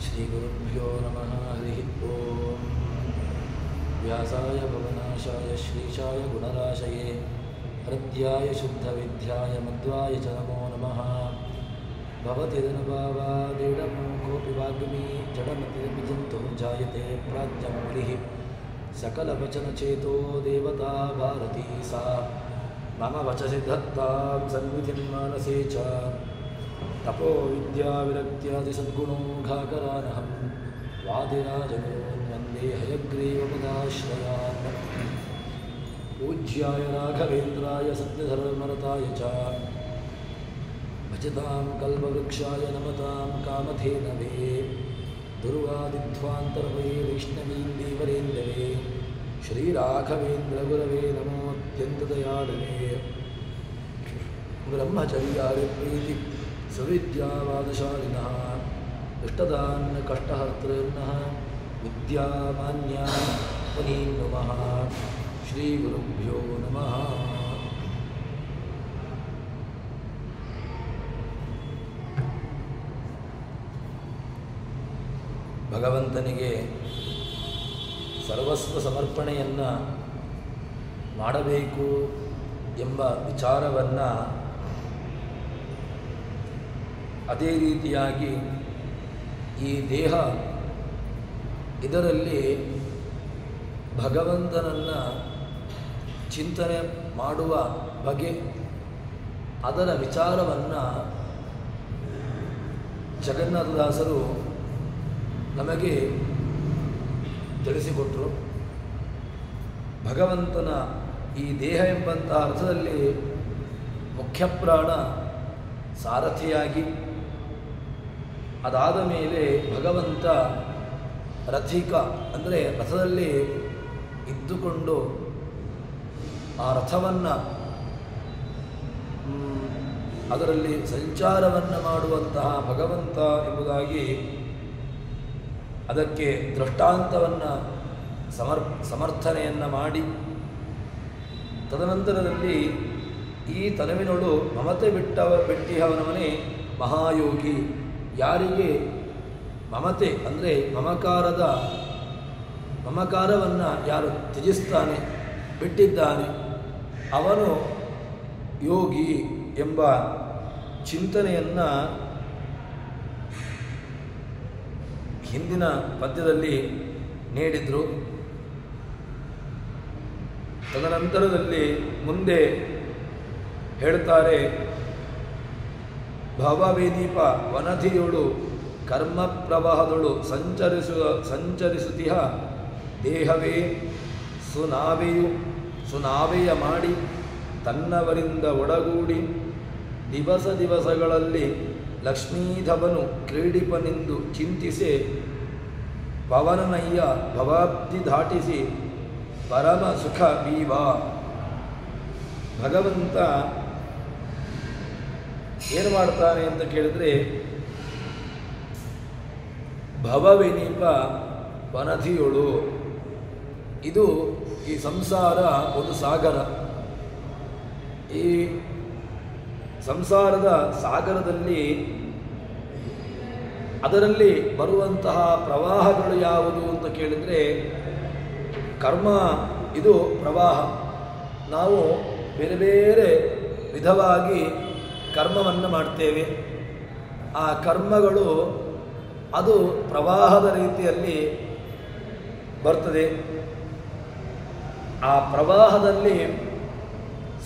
श्रीगुरुभ्यो नमः हरिः ओम्। व्यासाय भवनाशाय श्रीशाय गुणराशये हृद्याय शुद्धविद्याय मध्वाय च नमो नमः। भवति धनुभावादिडमोकोऽपि वाग्मी जडमतिरपि जन्तुर्जायते प्राज्ञमौलिः सकलवचनचेतो देवता भारती सा मम वचसि धत्तां सन्निधिं मानसे च तपो विद्याविरक्त्यादिसद्गुणोघाकरानहं वादिराजगुरून् वन्दे हयग्रीवपदाश्रयान्। पूज्याय राघवेन्द्राय सत्यधर्मरताय च भजतां कल्पवृक्षाय नमतां कामधेनवे दुर्वादिध्वान्तरवे वैष्णवीन्दीवरेन्दवे श्रीराघवेन्द्रगुरवे नमोऽत्यन्तदयालवे। ब्रह्मचर्याप्रीति सुविद्यावादशालिनः इष्टदान् कष्टहर्तॄन्नः विद्यामान्यान् मुनीन् नुमः। श्रीगुरुभ्यो नमः। ಭಗವಂತನಿಗೆ ಸರ್ವಸ್ವ ಸಮರ್ಪಣೆಯನ್ನು ಮಾಡಬೇಕು ಎಂಬ ವಿಚಾರವನ್ನು ಅದೇ ರೀತಿಯಾಗಿ ಈ ದೇಹ ಇದರಲ್ಲಿ ಭಗವಂತನನ್ನು ಚಿಂತನೆ ಮಾಡುವ ಬಗೆ ಅದರ ವಿಚಾರವನ್ನು ಜಗನ್ನಾಥದಾಸರು ನಮಗೆ ತಿಳಿಸಿಕೊಟ್ಟರು. ಭಗವಂತನ ಈ ದೇಹ ಎಂಬಂಥ ಅರ್ಥದಲ್ಲಿ ಮುಖ್ಯಪ್ರಾಣ ಸಾರಥಿಯಾಗಿ, ಅದಾದ ಮೇಲೆ ಭಗವಂತ ರಥಿಕ ಅಂದರೆ ರಥದಲ್ಲಿ ಇದ್ದುಕೊಂಡು ಆ ರಥವನ್ನು ಅದರಲ್ಲಿ ಸಂಚಾರವನ್ನು ಮಾಡುವಂತಹ ಭಗವಂತ ಎಂಬುದಾಗಿ ಅದಕ್ಕೆ ದೃಷ್ಟಾಂತವನ್ನು ಸಮರ್ಥನೆಯನ್ನು ಮಾಡಿ, ತದನಂತರದಲ್ಲಿ ಈ ತನುವಿನೊಳು ಮಮತೆ ಬಿಟ್ಟಿಹವನವನೇ ಮಹಾಯೋಗಿ. ಯಾರಿಗೆ ಮಮತೆ ಅಂದರೆ ಮಮಕಾರವನ್ನು ಯಾರು ತ್ಯಜಿಸ್ತಾನೆ, ಬಿಟ್ಟಿದ್ದಾನೆ, ಅವನು ಯೋಗಿ ಎಂಬ ಚಿಂತನೆಯನ್ನು ಹಿಂದಿನ ಪದ್ಯದಲ್ಲಿ ನೀಡಿದರು. ತದನಂತರದಲ್ಲಿ ಮುಂದೆ ಹೇಳ್ತಾರೆ, ಭವವಿದೀಪ ವನಧಿಯೊಳು ಕರ್ಮ ಪ್ರವಾಹದೊಳು ಸಂಚರಿಸುತ್ತಿಹ ದೇಹವೇ ಸುನಾವೆಯ ಮಾಡಿ ತನ್ನವರಿಂದ ಒಡಗೂಡಿ ದಿವಸಗಳಲ್ಲಿ ಲಕ್ಷ್ಮೀಧವನು ಕ್ರೀಡಿಪನೆಂದು ಚಿಂತಿಸೆ ಪವನನಯ್ಯ ಭವಾಬ್ಧಿ ದಾಟಿಸಿ ಪರಮ ಸುಖ ಬೀವ. ಭಗವಂತ ಏನು ಮಾಡ್ತಾನೆ ಅಂತ ಕೇಳಿದರೆ, ಭವವಿನೀಪ ವನಧಿಯೊಳು, ಇದು ಈ ಸಂಸಾರ ಒಂದು ಸಾಗರ. ಈ ಸಂಸಾರದ ಸಾಗರದಲ್ಲಿ ಅದರಲ್ಲಿ ಬರುವಂತಹ ಪ್ರವಾಹಗಳು ಯಾವುದು ಅಂತ ಕೇಳಿದರೆ, ಕರ್ಮ ಇದು ಪ್ರವಾಹ. ನಾವು ಬೇರೆ ಬೇರೆ ವಿಧವಾಗಿ ಕರ್ಮವನ್ನು ಮಾಡ್ತೇವೆ. ಆ ಕರ್ಮಗಳು ಅದು ಪ್ರವಾಹದ ರೀತಿಯಲ್ಲಿ ಬರ್ತದೆ. ಆ ಪ್ರವಾಹದಲ್ಲಿ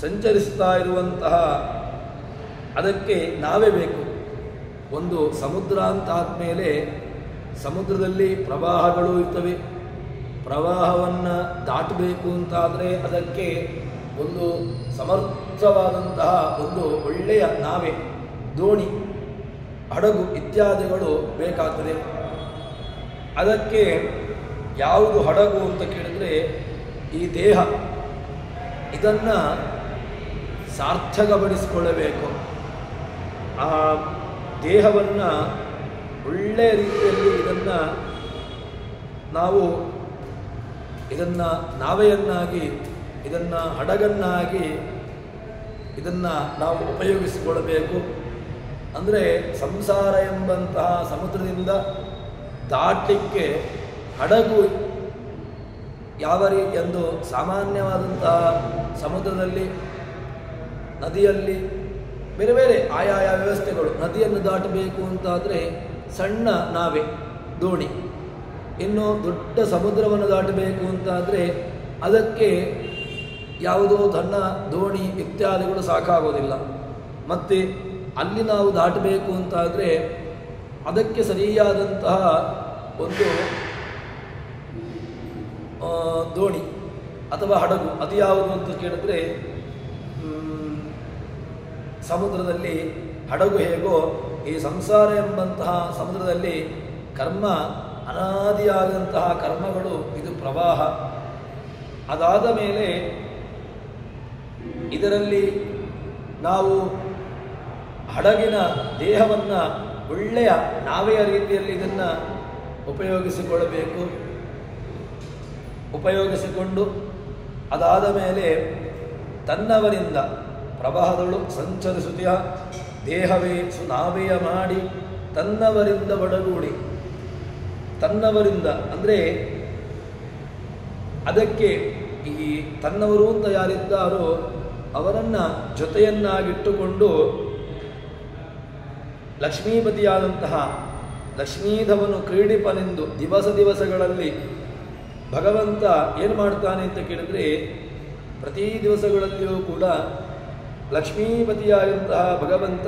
ಸಂಚರಿಸ್ತಾ ಇರುವಂತಹ ಅದಕ್ಕೆ ನಾವೇ ಬೇಕು. ಒಂದು ಸಮುದ್ರ ಅಂತ ಆದಮೇಲೆ ಸಮುದ್ರದಲ್ಲಿ ಪ್ರವಾಹಗಳು ಇರ್ತವೆ. ಪ್ರವಾಹವನ್ನು ದಾಟಬೇಕು ಅಂತಾದರೆ ಅದಕ್ಕೆ ಒಂದು ಸಮರ್ಥವಾದಂತಹ ಒಂದು ಒಳ್ಳೆಯ ನಾವೆ, ದೋಣಿ, ಹಡಗು ಇತ್ಯಾದಿಗಳು ಬೇಕಾಗ್ತದೆ. ಅದಕ್ಕೆ ಯಾವುದು ಹಡಗು ಅಂತ ಕೇಳಿದರೆ ಈ ದೇಹ, ಇದನ್ನು ಸಾರ್ಥಕಪಡಿಸಿಕೊಳ್ಳಬೇಕು. ಆ ದೇಹವನ್ನು ಒಳ್ಳೆಯ ರೀತಿಯಲ್ಲಿ ಇದನ್ನು ನಾವೆಯನ್ನಾಗಿ, ಇದನ್ನು ಹಡಗನ್ನಾಗಿ ಇದನ್ನು ನಾವು ಉಪಯೋಗಿಸಿಕೊಳ್ಳಬೇಕು. ಅಂದರೆ ಸಂಸಾರ ಎಂಬಂತಹ ಸಮುದ್ರದಿಂದ ದಾಟಲಿಕ್ಕೆ ಹಡಗು ಯಾವ ರೀತಿಯೆಂದು ಸಾಮಾನ್ಯವಾದಂತಹ ಸಮುದ್ರದಲ್ಲಿ, ನದಿಯಲ್ಲಿ ಬೇರೆ ಬೇರೆ ಆಯಾಯ ವ್ಯವಸ್ಥೆಗಳು. ನದಿಯನ್ನು ದಾಟಬೇಕು ಅಂತಾದರೆ ಸಣ್ಣ ನಾವೆ, ದೋಣಿ. ಇನ್ನು ದೊಡ್ಡ ಸಮುದ್ರವನ್ನು ದಾಟಬೇಕು ಅಂತಾದರೆ ಅದಕ್ಕೆ ಯಾವುದೋ ಸಣ್ಣ ದೋಣಿ ಇತ್ಯಾದಿಗಳು ಸಾಕಾಗೋದಿಲ್ಲ. ಮತ್ತು ಅಲ್ಲಿ ನಾವು ದಾಟಬೇಕು ಅಂತಾದರೆ ಅದಕ್ಕೆ ಸರಿಯಾದಂತಹ ಒಂದು ದೋಣಿ ಅಥವಾ ಹಡಗು ಅದು ಯಾವುದು ಅಂತ ಕೇಳಿದ್ರೆ, ಸಮುದ್ರದಲ್ಲಿ ಹಡಗು ಹೇಗೋ ಈ ಸಂಸಾರ ಎಂಬಂತಹ ಸಮುದ್ರದಲ್ಲಿ ಕರ್ಮ, ಅನಾದಿಯಾದಂತಹ ಕರ್ಮಗಳು, ಇದು ಪ್ರವಾಹ. ಅದಾದ ಮೇಲೆ ಇದರಲ್ಲಿ ನಾವು ಹಡಗಿನ ದೇಹವನ್ನು ಒಳ್ಳೆಯ ನಾವೆಯ ರೀತಿಯಲ್ಲಿ ಇದನ್ನು ಉಪಯೋಗಿಸಿಕೊಂಡು ಅದಾದ ಮೇಲೆ ತನ್ನವರಿಂದ ಪ್ರವಾಹದಳು ಸಂಚರಿಸುತ್ತಿಯ ದೇಹವೇ ಸುನಾವೆಯ ಮಾಡಿ ತನ್ನವರಿಂದ ಒಡಗೂಡಿ, ತನ್ನವರಿಂದ ಅಂದರೆ ಅದಕ್ಕೆ ಈ ತನ್ನವರು ಅಂತ ಯಾರಿದ್ದಾರೋ ಅವರನ್ನು ಜೊತೆಯನ್ನಾಗಿಟ್ಟುಕೊಂಡು ಲಕ್ಷ್ಮೀಪತಿಯಾದಂತಹ ಲಕ್ಷ್ಮೀಧವನು ಕ್ರೀಡಿಪನೆಂದು ದಿವಸಗಳಲ್ಲಿ ಭಗವಂತ ಏನು ಮಾಡ್ತಾನೆ ಅಂತ ಕೇಳಿದರೆ, ಪ್ರತಿ ದಿವಸಗಳಲ್ಲಿಯೂ ಕೂಡ ಲಕ್ಷ್ಮೀಪತಿಯಾದಂತಹ ಭಗವಂತ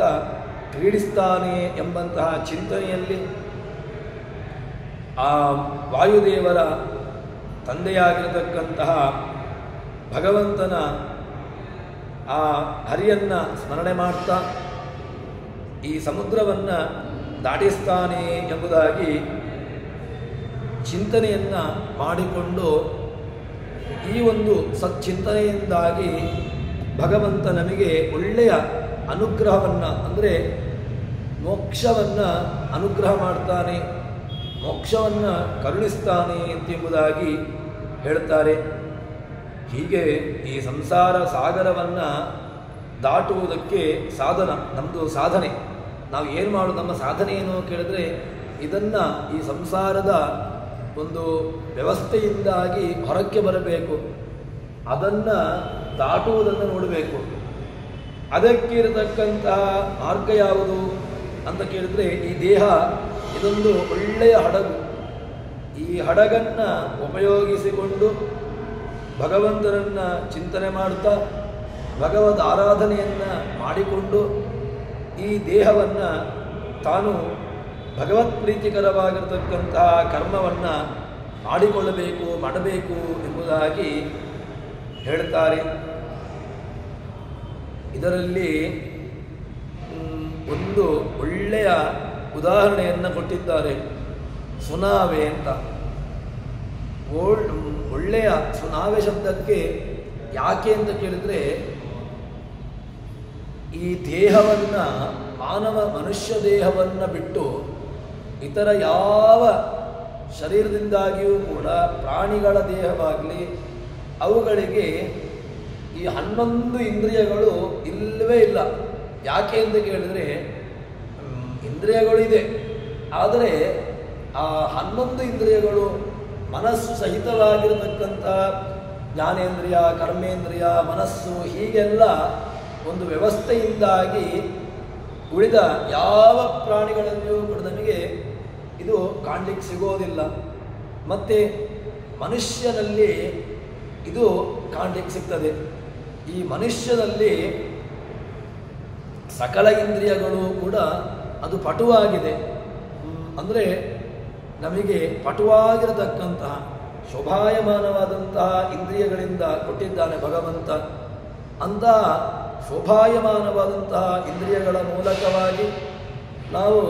ಕ್ರೀಡಿಸ್ತಾನೆ ಎಂಬಂತಹ ಚಿಂತನೆಯಲ್ಲಿ ಆ ವಾಯುದೇವರ ತಂದೆಯಾಗಿರತಕ್ಕಂತಹ ಭಗವಂತನ ಆ ಹರಿಯನ್ನು ಸ್ಮರಣೆ ಮಾಡ್ತಾ ಈ ಸಮುದ್ರವನ್ನು ದಾಟಿಸ್ತಾನೆ ಎಂಬುದಾಗಿ ಚಿಂತನೆಯನ್ನು ಮಾಡಿಕೊಂಡು, ಈ ಒಂದು ಸಚ್ಚಿಂತನೆಯಿಂದಾಗಿ ಭಗವಂತ ನಮಗೆ ಒಳ್ಳೆಯ ಅನುಗ್ರಹವನ್ನು, ಅಂದರೆ ಮೋಕ್ಷವನ್ನು ಅನುಗ್ರಹ ಮಾಡ್ತಾನೆ, ಮೋಕ್ಷವನ್ನು ಕರುಣಿಸ್ತಾನೆ ಎಂಬುದಾಗಿ ಹೇಳ್ತಾರೆ. ಹೀಗೆ ಈ ಸಂಸಾರ ಸಾಗರವನ್ನು ದಾಟುವುದಕ್ಕೆ ಸಾಧನ, ನಮ್ಮದು ಸಾಧನೆ. ನಾವು ಏನು ಮಾಡೋದು, ನಮ್ಮ ಸಾಧನೆ ಏನು ಕೇಳಿದ್ರೆ, ಇದನ್ನು ಈ ಸಂಸಾರದ ಒಂದು ವ್ಯವಸ್ಥೆಯಿಂದಾಗಿ ಹೊರಕ್ಕೆ ಬರಬೇಕು, ಅದನ್ನು ದಾಟುವುದನ್ನು ನೋಡಬೇಕು. ಅದಕ್ಕಿರತಕ್ಕಂತಹ ಮಾರ್ಗ ಯಾವುದು ಅಂತ ಕೇಳಿದ್ರೆ, ಈ ದೇಹ ಇದೊಂದು ಒಳ್ಳೆಯ ಹಡಗು. ಈ ಹಡಗನ್ನು ಉಪಯೋಗಿಸಿಕೊಂಡು ಭಗವಂತನನ್ನು ಚಿಂತನೆ ಮಾಡ್ತಾ ಭಗವದ್ ಆರಾಧನೆಯನ್ನು ಮಾಡಿಕೊಂಡು ಈ ದೇಹವನ್ನು ತಾನು ಭಗವತ್ ಪ್ರೀತಿಕರವಾಗಿರತಕ್ಕಂತಹ ಕರ್ಮವನ್ನು ಮಾಡಬೇಕು ಎಂಬುದಾಗಿ ಹೇಳ್ತಾರೆ. ಇದರಲ್ಲಿ ಒಂದು ಒಳ್ಳೆಯ ಉದಾಹರಣೆಯನ್ನು ಕೊಟ್ಟಿದ್ದಾರೆ, ಸುನಾವೆ ಅಂತ. ಒಳ್ಳೆಯ ಸುನಾವೆ ಶಬ್ದಕ್ಕೆ ಯಾಕೆ ಅಂತ ಕೇಳಿದರೆ, ಈ ದೇಹವನ್ನು, ಮನುಷ್ಯ ದೇಹವನ್ನು ಬಿಟ್ಟು ಇತರ ಯಾವ ಶರೀರದಿಂದಾಗಿಯೂ ಕೂಡ ಪ್ರಾಣಿಗಳ ದೇಹವಾಗಲಿ ಅವುಗಳಿಗೆ ಈ 11 ಇಂದ್ರಿಯಗಳು ಇಲ್ಲವೇ ಇಲ್ಲ. ಯಾಕೆ ಅಂತ ಕೇಳಿದರೆ, ಇಂದ್ರಿಯಗಳಿದೆ, ಆದರೆ ಆ 11 ಇಂದ್ರಿಯಗಳು ಮನಸ್ಸು ಸಹಿತವಾಗಿರತಕ್ಕಂಥ ಜ್ಞಾನೇಂದ್ರಿಯ, ಕರ್ಮೇಂದ್ರಿಯ, ಮನಸ್ಸು ಹೀಗೆಲ್ಲ ಒಂದು ವ್ಯವಸ್ಥೆಯಿಂದಾಗಿ ಉಳಿದ ಯಾವ ಪ್ರಾಣಿಗಳಲ್ಲಿಯೂ ಕೂಡ ನಮಗೆ ಇದು ಕಾಣಲಿಕ್ಕೆ ಸಿಗೋದಿಲ್ಲ. ಮತ್ತು ಮನುಷ್ಯನಲ್ಲಿ ಇದು ಕಾಣಲಿಕ್ಕೆ ಸಿಗ್ತದೆ. ಈ ಮನುಷ್ಯನಲ್ಲಿ ಸಕಲ ಇಂದ್ರಿಯಗಳು ಕೂಡ ಅದು ಪಟುವಾಗಿದೆ. ಅಂದರೆ ನಮಗೆ ಪಟುವಾಗಿರತಕ್ಕಂತಹ ಶೋಭಾಯಮಾನವಾದಂತಹ ಇಂದ್ರಿಯಗಳಿಂದ ಕೊಟ್ಟಿದ್ದಾನೆ ಭಗವಂತ. ಅಂತಹ ಶೋಭಾಯಮಾನವಾದಂತಹ ಇಂದ್ರಿಯಗಳ ಮೂಲಕವಾಗಿ ನಾವು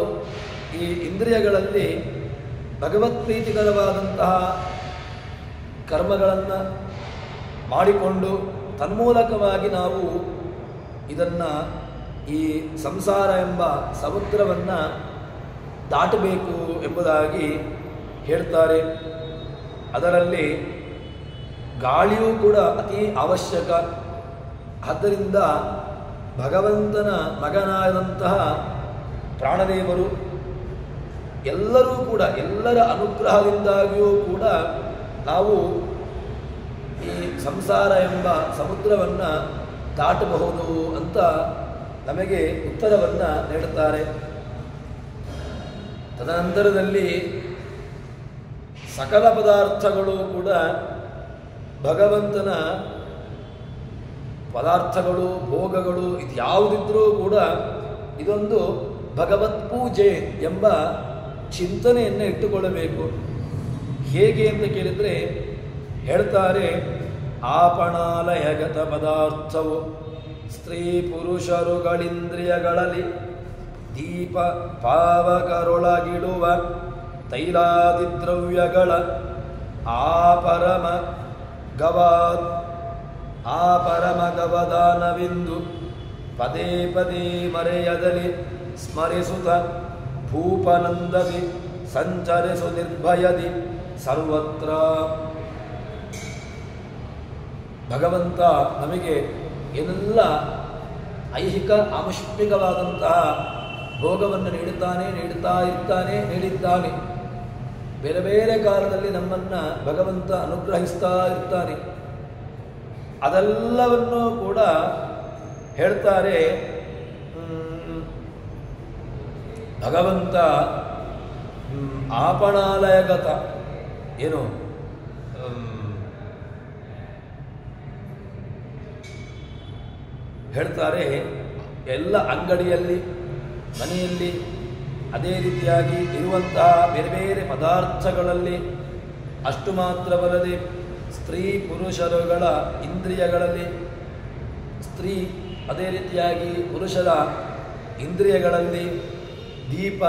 ಈ ಇಂದ್ರಿಯಗಳಲ್ಲಿ ಭಗವತ್ ಪ್ರೀತಿಕರವಾದಂತಹ ಕರ್ಮಗಳನ್ನು ಮಾಡಿಕೊಂಡು ತನ್ಮೂಲಕವಾಗಿ ನಾವು ಇದನ್ನು, ಈ ಸಂಸಾರ ಎಂಬ ಸಮುದ್ರವನ್ನು ದಾಟಬೇಕು ಎಂಬುದಾಗಿ ಹೇಳ್ತಾರೆ. ಅದರಲ್ಲಿ ಗಾಳಿಯೂ ಕೂಡ ಅತಿ ಅವಶ್ಯಕ. ಆದ್ದರಿಂದ ಭಗವಂತನ ಮಗನಾದಂತಹ ಪ್ರಾಣದೇವರು ಎಲ್ಲರೂ ಕೂಡ ಎಲ್ಲರ ಅನುಗ್ರಹದಿಂದಾಗಿಯೂ ಕೂಡ ನಾವು ಈ ಸಂಸಾರ ಎಂಬ ಸಮುದ್ರವನ್ನು ದಾಟಬಹುದು ಅಂತ ನಮಗೆ ಉತ್ತರವನ್ನು ನೀಡುತ್ತಾರೆ. ತದನಂತರದಲ್ಲಿ ಸಕಲ ಪದಾರ್ಥಗಳು ಕೂಡ ಭಗವಂತನ ಪದಾರ್ಥಗಳು, ಭೋಗಗಳು, ಇದು ಯಾವುದಿದ್ರೂ ಕೂಡ ಇದೊಂದು ಭಗವತ್ ಪೂಜೆ ಎಂಬ ಚಿಂತನೆಯನ್ನು ಇಟ್ಟುಕೊಳ್ಳಬೇಕು. ಹೇಗೆ ಅಂತ ಕೇಳಿದರೆ ಹೇಳ್ತಾರೆ, ಆಪಣಾಲಯಗತ ಪದಾರ್ಥವು ಸ್ತ್ರೀ ಪುರುಷರುಗಳಿಂದ್ರಿಯಗಳಲ್ಲಿ ದೀಪ ಪಾವಕರೊಳಗಿಡುವ ತೈಲಾದಿ ದ್ರವ್ಯಗಳ ಆಪರಮ ಗವದಾನವೆಂದು ಪದೇ ಪದೇ ಮರೆಯದಲ್ಲಿ ಸ್ಮರಿಸುತ್ತ ಭೂಪನಂದದಿ ಸಂಚರಿಸು ನಿರ್ಭಯದಿ ಸರ್ವತ್ರ. ಭಗವಂತ ನಮಗೆ ಏನೆಲ್ಲ ಐಹಿಕ ಆಮುಷ್ಮಿಕವಾದಂತಹ ಭೋಗವನ್ನು ನೀಡಿದ್ದಾನೆ. ಬೇರೆ ಬೇರೆ ಕಾಲದಲ್ಲಿ ನಮ್ಮನ್ನು ಭಗವಂತ ಅನುಗ್ರಹಿಸ್ತಾ ಇರ್ತಾನೆ. ಅದೆಲ್ಲವನ್ನೂ ಕೂಡ ಹೇಳ್ತಾರೆ ಭಗವಂತ ಆಪಣಾಲಯಗತ ಏನು ಹೇಳ್ತಾರೆ, ಎಲ್ಲ ಅಂಗಡಿಯಲ್ಲಿ, ಮನೆಯಲ್ಲಿ, ಅದೇ ರೀತಿಯಾಗಿ ಇರುವಂತಹ ಬೇರೆ ಬೇರೆ ಪದಾರ್ಥಗಳಲ್ಲಿ, ಅಷ್ಟು ಮಾತ್ರವಲ್ಲದೆ ಸ್ತ್ರೀ ಪುರುಷರುಗಳ ಇಂದ್ರಿಯಗಳಲ್ಲಿ, ಸ್ತ್ರೀ ಅದೇ ರೀತಿಯಾಗಿ ಪುರುಷರ ಇಂದ್ರಿಯಗಳಲ್ಲಿ ದೀಪ,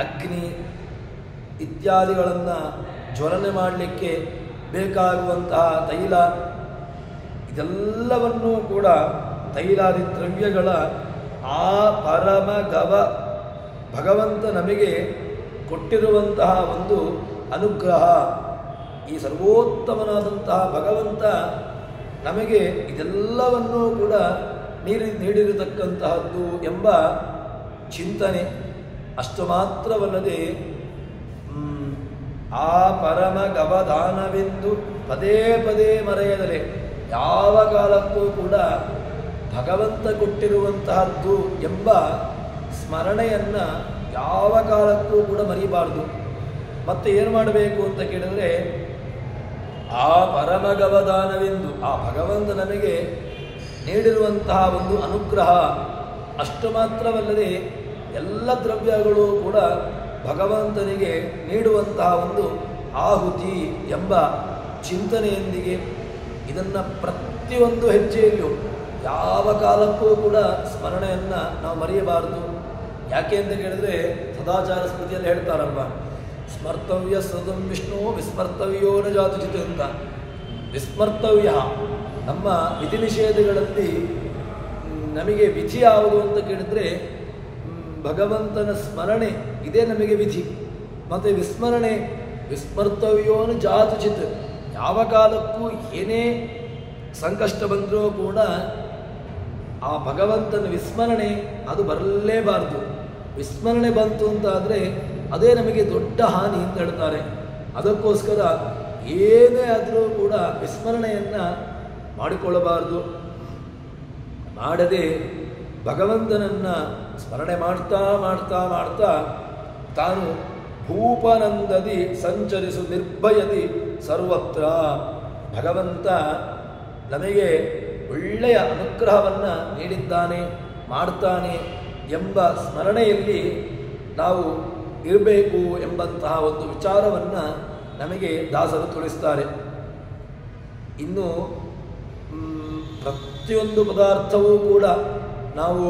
ಅಗ್ನಿ ಇತ್ಯಾದಿಗಳನ್ನು ಜ್ವಲನೆ ಮಾಡಲಿಕ್ಕೆ ಬೇಕಾಗುವಂತಹ ತೈಲ, ಇದೆಲ್ಲವನ್ನೂ ಕೂಡ ತೈಲಾದಿ ದ್ರವ್ಯಗಳ ಆ ಪರಮ ಗವ ಭಗವಂತ ನಮಗೆ ಕೊಟ್ಟಿರುವಂತಹ ಒಂದು ಅನುಗ್ರಹ. ಈ ಸರ್ವೋತ್ತಮನಾದಂತಹ ಭಗವಂತ ನಮಗೆ ಇದೆಲ್ಲವನ್ನೂ ಕೂಡ ನೀಡಿರತಕ್ಕಂತಹದ್ದು ಎಂಬ ಚಿಂತನೆ. ಅಷ್ಟು ಮಾತ್ರವಲ್ಲದೆ ಆ ಪರಮ ಗವದಾನವೆಂದು ಪದೇ ಪದೇ ಮರೆಯದಲೆ ಯಾವ ಕಾಲಕ್ಕೂ ಕೂಡ ಭಗವಂತ ಕೊಟ್ಟಿರುವಂತಹದ್ದು ಎಂಬ ಸ್ಮರಣೆಯನ್ನು ಯಾವ ಕಾಲಕ್ಕೂ ಕೂಡ ಮರಿಬಾರ್ದು. ಮತ್ತೆ ಏನು ಮಾಡಬೇಕು ಅಂತ ಕೇಳಿದರೆ, ಆ ಪರಮ ಗವದಾನವೆಂದು ಆ ಭಗವಂತ ನಮಗೆ ನೀಡಿರುವಂತಹ ಒಂದು ಅನುಗ್ರಹ. ಅಷ್ಟು ಮಾತ್ರವಲ್ಲದೆ ಎಲ್ಲ ದ್ರವ್ಯಗಳು ಕೂಡ ಭಗವಂತನಿಗೆ ನೀಡುವಂತಹ ಒಂದು ಆಹುತಿ ಎಂಬ ಚಿಂತನೆಯೊಂದಿಗೆ ಇದನ್ನು ಪ್ರತಿಯೊಂದು ಹೆಜ್ಜೆಯಲ್ಲೂ ಯಾವ ಕಾಲಕ್ಕೂ ಕೂಡ ಸ್ಮರಣೆಯನ್ನು ನಾವು ಮರೆಯಬಾರದು. ಯಾಕೆ ಅಂತ ಕೇಳಿದ್ರೆ ಸದಾಚಾರ ಸ್ಮೃತಿಯಲ್ಲಿ ಹೇಳ್ತಾರಲ್ವ, ಸ್ಮರ್ತವ್ಯ ಸದಂ ವಿಷ್ಣು ವಿಸ್ಮರ್ತವ್ಯೋ ನ ಜಾತುಚಿತ್ ಅಂತ. ವಿಸ್ಮರ್ತವ್ಯ ನಮ್ಮ ವಿಧಿ ನಿಷೇಧಗಳಲ್ಲಿ ನಮಗೆ ವಿಧಿ ಯಾವುದು ಅಂತ ಕೇಳಿದರೆ ಭಗವಂತನ ಸ್ಮರಣೆ ಇದೇ ನಮಗೆ ವಿಧಿ. ಮತ್ತು ವಿಸ್ಮರಣೆ ವಿಸ್ಮರ್ತವ್ಯೋನು ಜಾತುಚಿತ್, ಯಾವ ಕಾಲಕ್ಕೂ ಏನೇ ಸಂಕಷ್ಟ ಬಂದರೂ ಕೂಡ ಆ ಭಗವಂತನ ವಿಸ್ಮರಣೆ ಅದು ಬರಲೇಬಾರದು. ವಿಸ್ಮರಣೆ ಬಂತು ಅಂತಾದರೆ ಅದೇ ನಮಗೆ ದೊಡ್ಡ ಹಾನಿ ಅಂತ ಹೇಳ್ತಾರೆ. ಅದಕ್ಕೋಸ್ಕರ ಏನೇ ಆದರೂ ಕೂಡ ವಿಸ್ಮರಣೆಯನ್ನು ಮಾಡಿಕೊಳ್ಳಬಾರದು. ಮಾಡದೆ ಭಗವಂತನನ್ನು ಸ್ಮರಣೆ ಮಾಡ್ತಾ ಮಾಡ್ತಾ ಮಾಡ್ತಾ ತಾನು ಭೂಪನಂದದಿ ಸಂಚರಿಸು ನಿರ್ಭಯದಿ ಸರ್ವತ್ರ. ಭಗವಂತ ನಮಗೆ ಒಳ್ಳೆಯ ಅನುಗ್ರಹವನ್ನು ನೀಡಿದ್ದಾನೆ, ಮಾಡ್ತಾನೆ ಎಂಬ ಸ್ಮರಣೆಯಲ್ಲಿ ನಾವು ಇರಬೇಕು ಎಂಬಂತಹ ಒಂದು ವಿಚಾರವನ್ನು ನಮಗೆ ದಾಸರು ತಿಳಿಸ್ತಾರೆ. ಇನ್ನು ಪ್ರತಿಯೊಂದು ಪದಾರ್ಥವೂ ಕೂಡ ನಾವು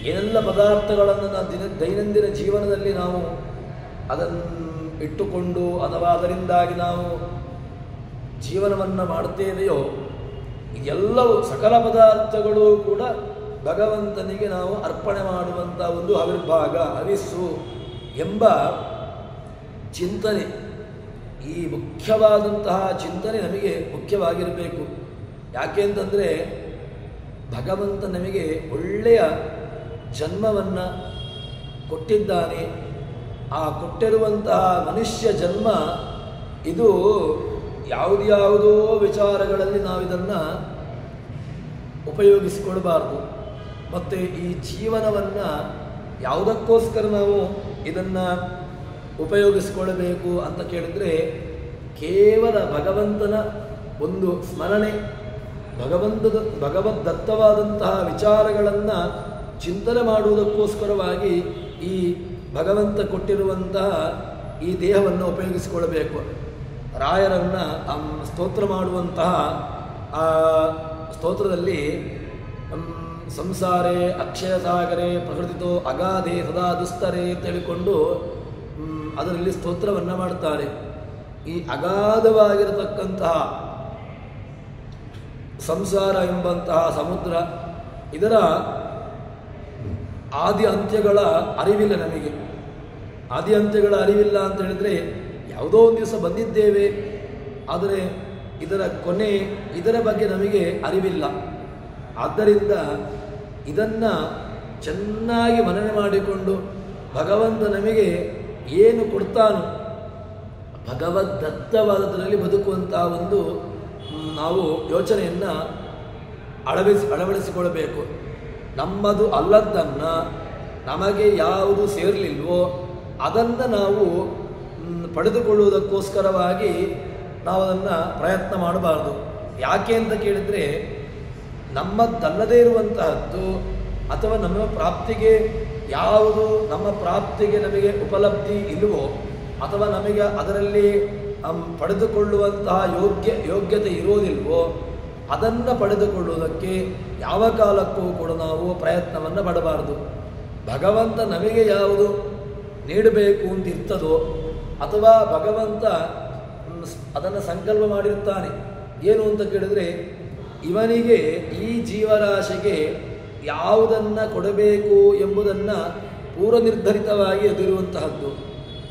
ಏನೆಲ್ಲ ಪದಾರ್ಥಗಳನ್ನು ದೈನಂದಿನ ಜೀವನದಲ್ಲಿ ನಾವು ಅದನ್ನು ಇಟ್ಟುಕೊಂಡು ಅಥವಾ ಅದರಿಂದಾಗಿ ನಾವು ಜೀವನವನ್ನು ಮಾಡುತ್ತೇವೆಯೋ, ಇದೆಲ್ಲವೂ ಸಕಲ ಪದಾರ್ಥಗಳು ಕೂಡ ಭಗವಂತನಿಗೆ ನಾವು ಅರ್ಪಣೆ ಮಾಡುವಂಥ ಒಂದು ಆವಿರ್ಭಾಗ, ಹವಿಸ್ಸು ಎಂಬ ಚಿಂತನೆ, ಈ ಮುಖ್ಯವಾದಂತಹ ಚಿಂತನೆ ನಮಗೆ ಮುಖ್ಯವಾಗಿರಬೇಕು. ಯಾಕೆ ಅಂತಂದರೆ ಭಗವಂತ ನಮಗೆ ಒಳ್ಳೆಯ ಜನ್ಮವನ್ನು ಕೊಟ್ಟಿದ್ದಾನೆ. ಆ ಕೊಟ್ಟಿರುವಂತಹ ಮನುಷ್ಯ ಜನ್ಮ ಇದು ಯಾವುದ್ಯಾವುದೋ ವಿಚಾರಗಳಲ್ಲಿ ನಾವಿದನ್ನು ಉಪಯೋಗಿಸಿಕೊಳ್ಬಾರ್ದು. ಮತ್ತು ಈ ಜೀವನವನ್ನು ಯಾವುದಕ್ಕೋಸ್ಕರ ನಾವು ಇದನ್ನು ಉಪಯೋಗಿಸಿಕೊಳ್ಳಬೇಕು ಅಂತ ಕೇಳಿದರೆ, ಕೇವಲ ಭಗವಂತನ ಒಂದು ಸ್ಮರಣೆ, ಭಗವದ್ದತ್ತವಾದಂತಹ ವಿಚಾರಗಳನ್ನು ಚಿಂತನೆ ಮಾಡುವುದಕ್ಕೋಸ್ಕರವಾಗಿ ಈ ಭಗವಂತ ಕೊಟ್ಟಿರುವಂತಹ ಈ ದೇಹವನ್ನು ಉಪಯೋಗಿಸಿಕೊಳ್ಳಬೇಕು. ರಾಯರನ್ನು ಸ್ತೋತ್ರ ಮಾಡುವಂತಹ ಆ ಸ್ತೋತ್ರದಲ್ಲಿ ಸಂಸಾರೇ ಅಕ್ಷಯ ಸಾಗರೇ ಪ್ರಕೃತಿತೋ ಅಗಾಧೆ ಸದಾ ದುಸ್ತರೇ ಅಂತ ಹೇಳಿಕೊಂಡು ಅದರಲ್ಲಿ ಸ್ತೋತ್ರವನ್ನು ಮಾಡ್ತಾರೆ. ಈ ಅಗಾಧವಾಗಿರತಕ್ಕಂತಹ ಸಂಸಾರ ಎಂಬಂತಹ ಸಮುದ್ರ, ಇದರ ಆದಿ ಅಂತ್ಯಗಳ ಅರಿವಿಲ್ಲ ನಮಗೆ. ಆದಿ ಅಂತ್ಯಗಳ ಅರಿವಿಲ್ಲ ಅಂತ ಹೇಳಿದರೆ, ಯಾವುದೋ ಒಂದು ದಿವಸ ಬಂದಿದ್ದೇವೆ, ಆದರೆ ಇದರ ಕೊನೆ, ಇದರ ಬಗ್ಗೆ ನಮಗೆ ಅರಿವಿಲ್ಲ. ಆದ್ದರಿಂದ ಇದನ್ನು ಚೆನ್ನಾಗಿ ಮನನೆ ಮಾಡಿಕೊಂಡು ಭಗವಂತ ನಮಗೆ ಏನು ಕೊಡ್ತಾನೋ ಭಗವದ್ದತ್ತವಾದದಲ್ಲಿ ಬದುಕುವಂತಹ ಒಂದು ನಾವು ಯೋಚನೆಯನ್ನು ಅಳವಡಿಸಿಕೊಳ್ಳಬೇಕು. ನಮ್ಮದು ಅಲ್ಲದ್ದನ್ನು, ನಮಗೆ ಯಾವುದು ಸೇರಲಿಲ್ವೋ ಅದನ್ನು ನಾವು ಪಡೆದುಕೊಳ್ಳುವುದಕ್ಕೋಸ್ಕರವಾಗಿ ನಾವು ಅದನ್ನು ಪ್ರಯತ್ನ ಮಾಡಬಾರ್ದು. ಯಾಕೆ ಅಂತ ಕೇಳಿದರೆ, ನಮ್ಮದಲ್ಲದೇ ಇರುವಂತಹದ್ದು ಅಥವಾ ನಮ್ಮ ಪ್ರಾಪ್ತಿಗೆ ಯಾವುದು ನಮ್ಮ ಪ್ರಾಪ್ತಿಗೆ ನಮಗೆ ಉಪಲಬ್ಧಿ ಇಲ್ಲವೋ ಅಥವಾ ನಮಗೆ ಅದರಲ್ಲಿ ಪಡೆದುಕೊಳ್ಳುವಂತಹ ಯೋಗ್ಯತೆ ಇರೋದಿಲ್ವೋ ಅದನ್ನು ಪಡೆದುಕೊಳ್ಳುವುದಕ್ಕೆ ಯಾವ ಕಾಲಕ್ಕೂ ಕೂಡ ನಾವು ಪ್ರಯತ್ನವನ್ನು ಪಡಬಾರದು. ಭಗವಂತ ನಮಗೆ ಯಾವುದು ನೀಡಬೇಕು ಅಂತ ಇರ್ತದೋ ಅಥವಾ ಭಗವಂತ ಅದನ್ನು ಸಂಕಲ್ಪ ಮಾಡಿರ್ತಾನೆ. ಏನು ಅಂತ ಕೇಳಿದರೆ, ಇವನಿಗೆ ಈ ಜೀವರಾಶಿಗೆ ಯಾವುದನ್ನು ಕೊಡಬೇಕು ಎಂಬುದನ್ನು ಪೂರ್ವ ನಿರ್ಧರಿತವಾಗಿ ಎದುರುವಂತಹದ್ದು.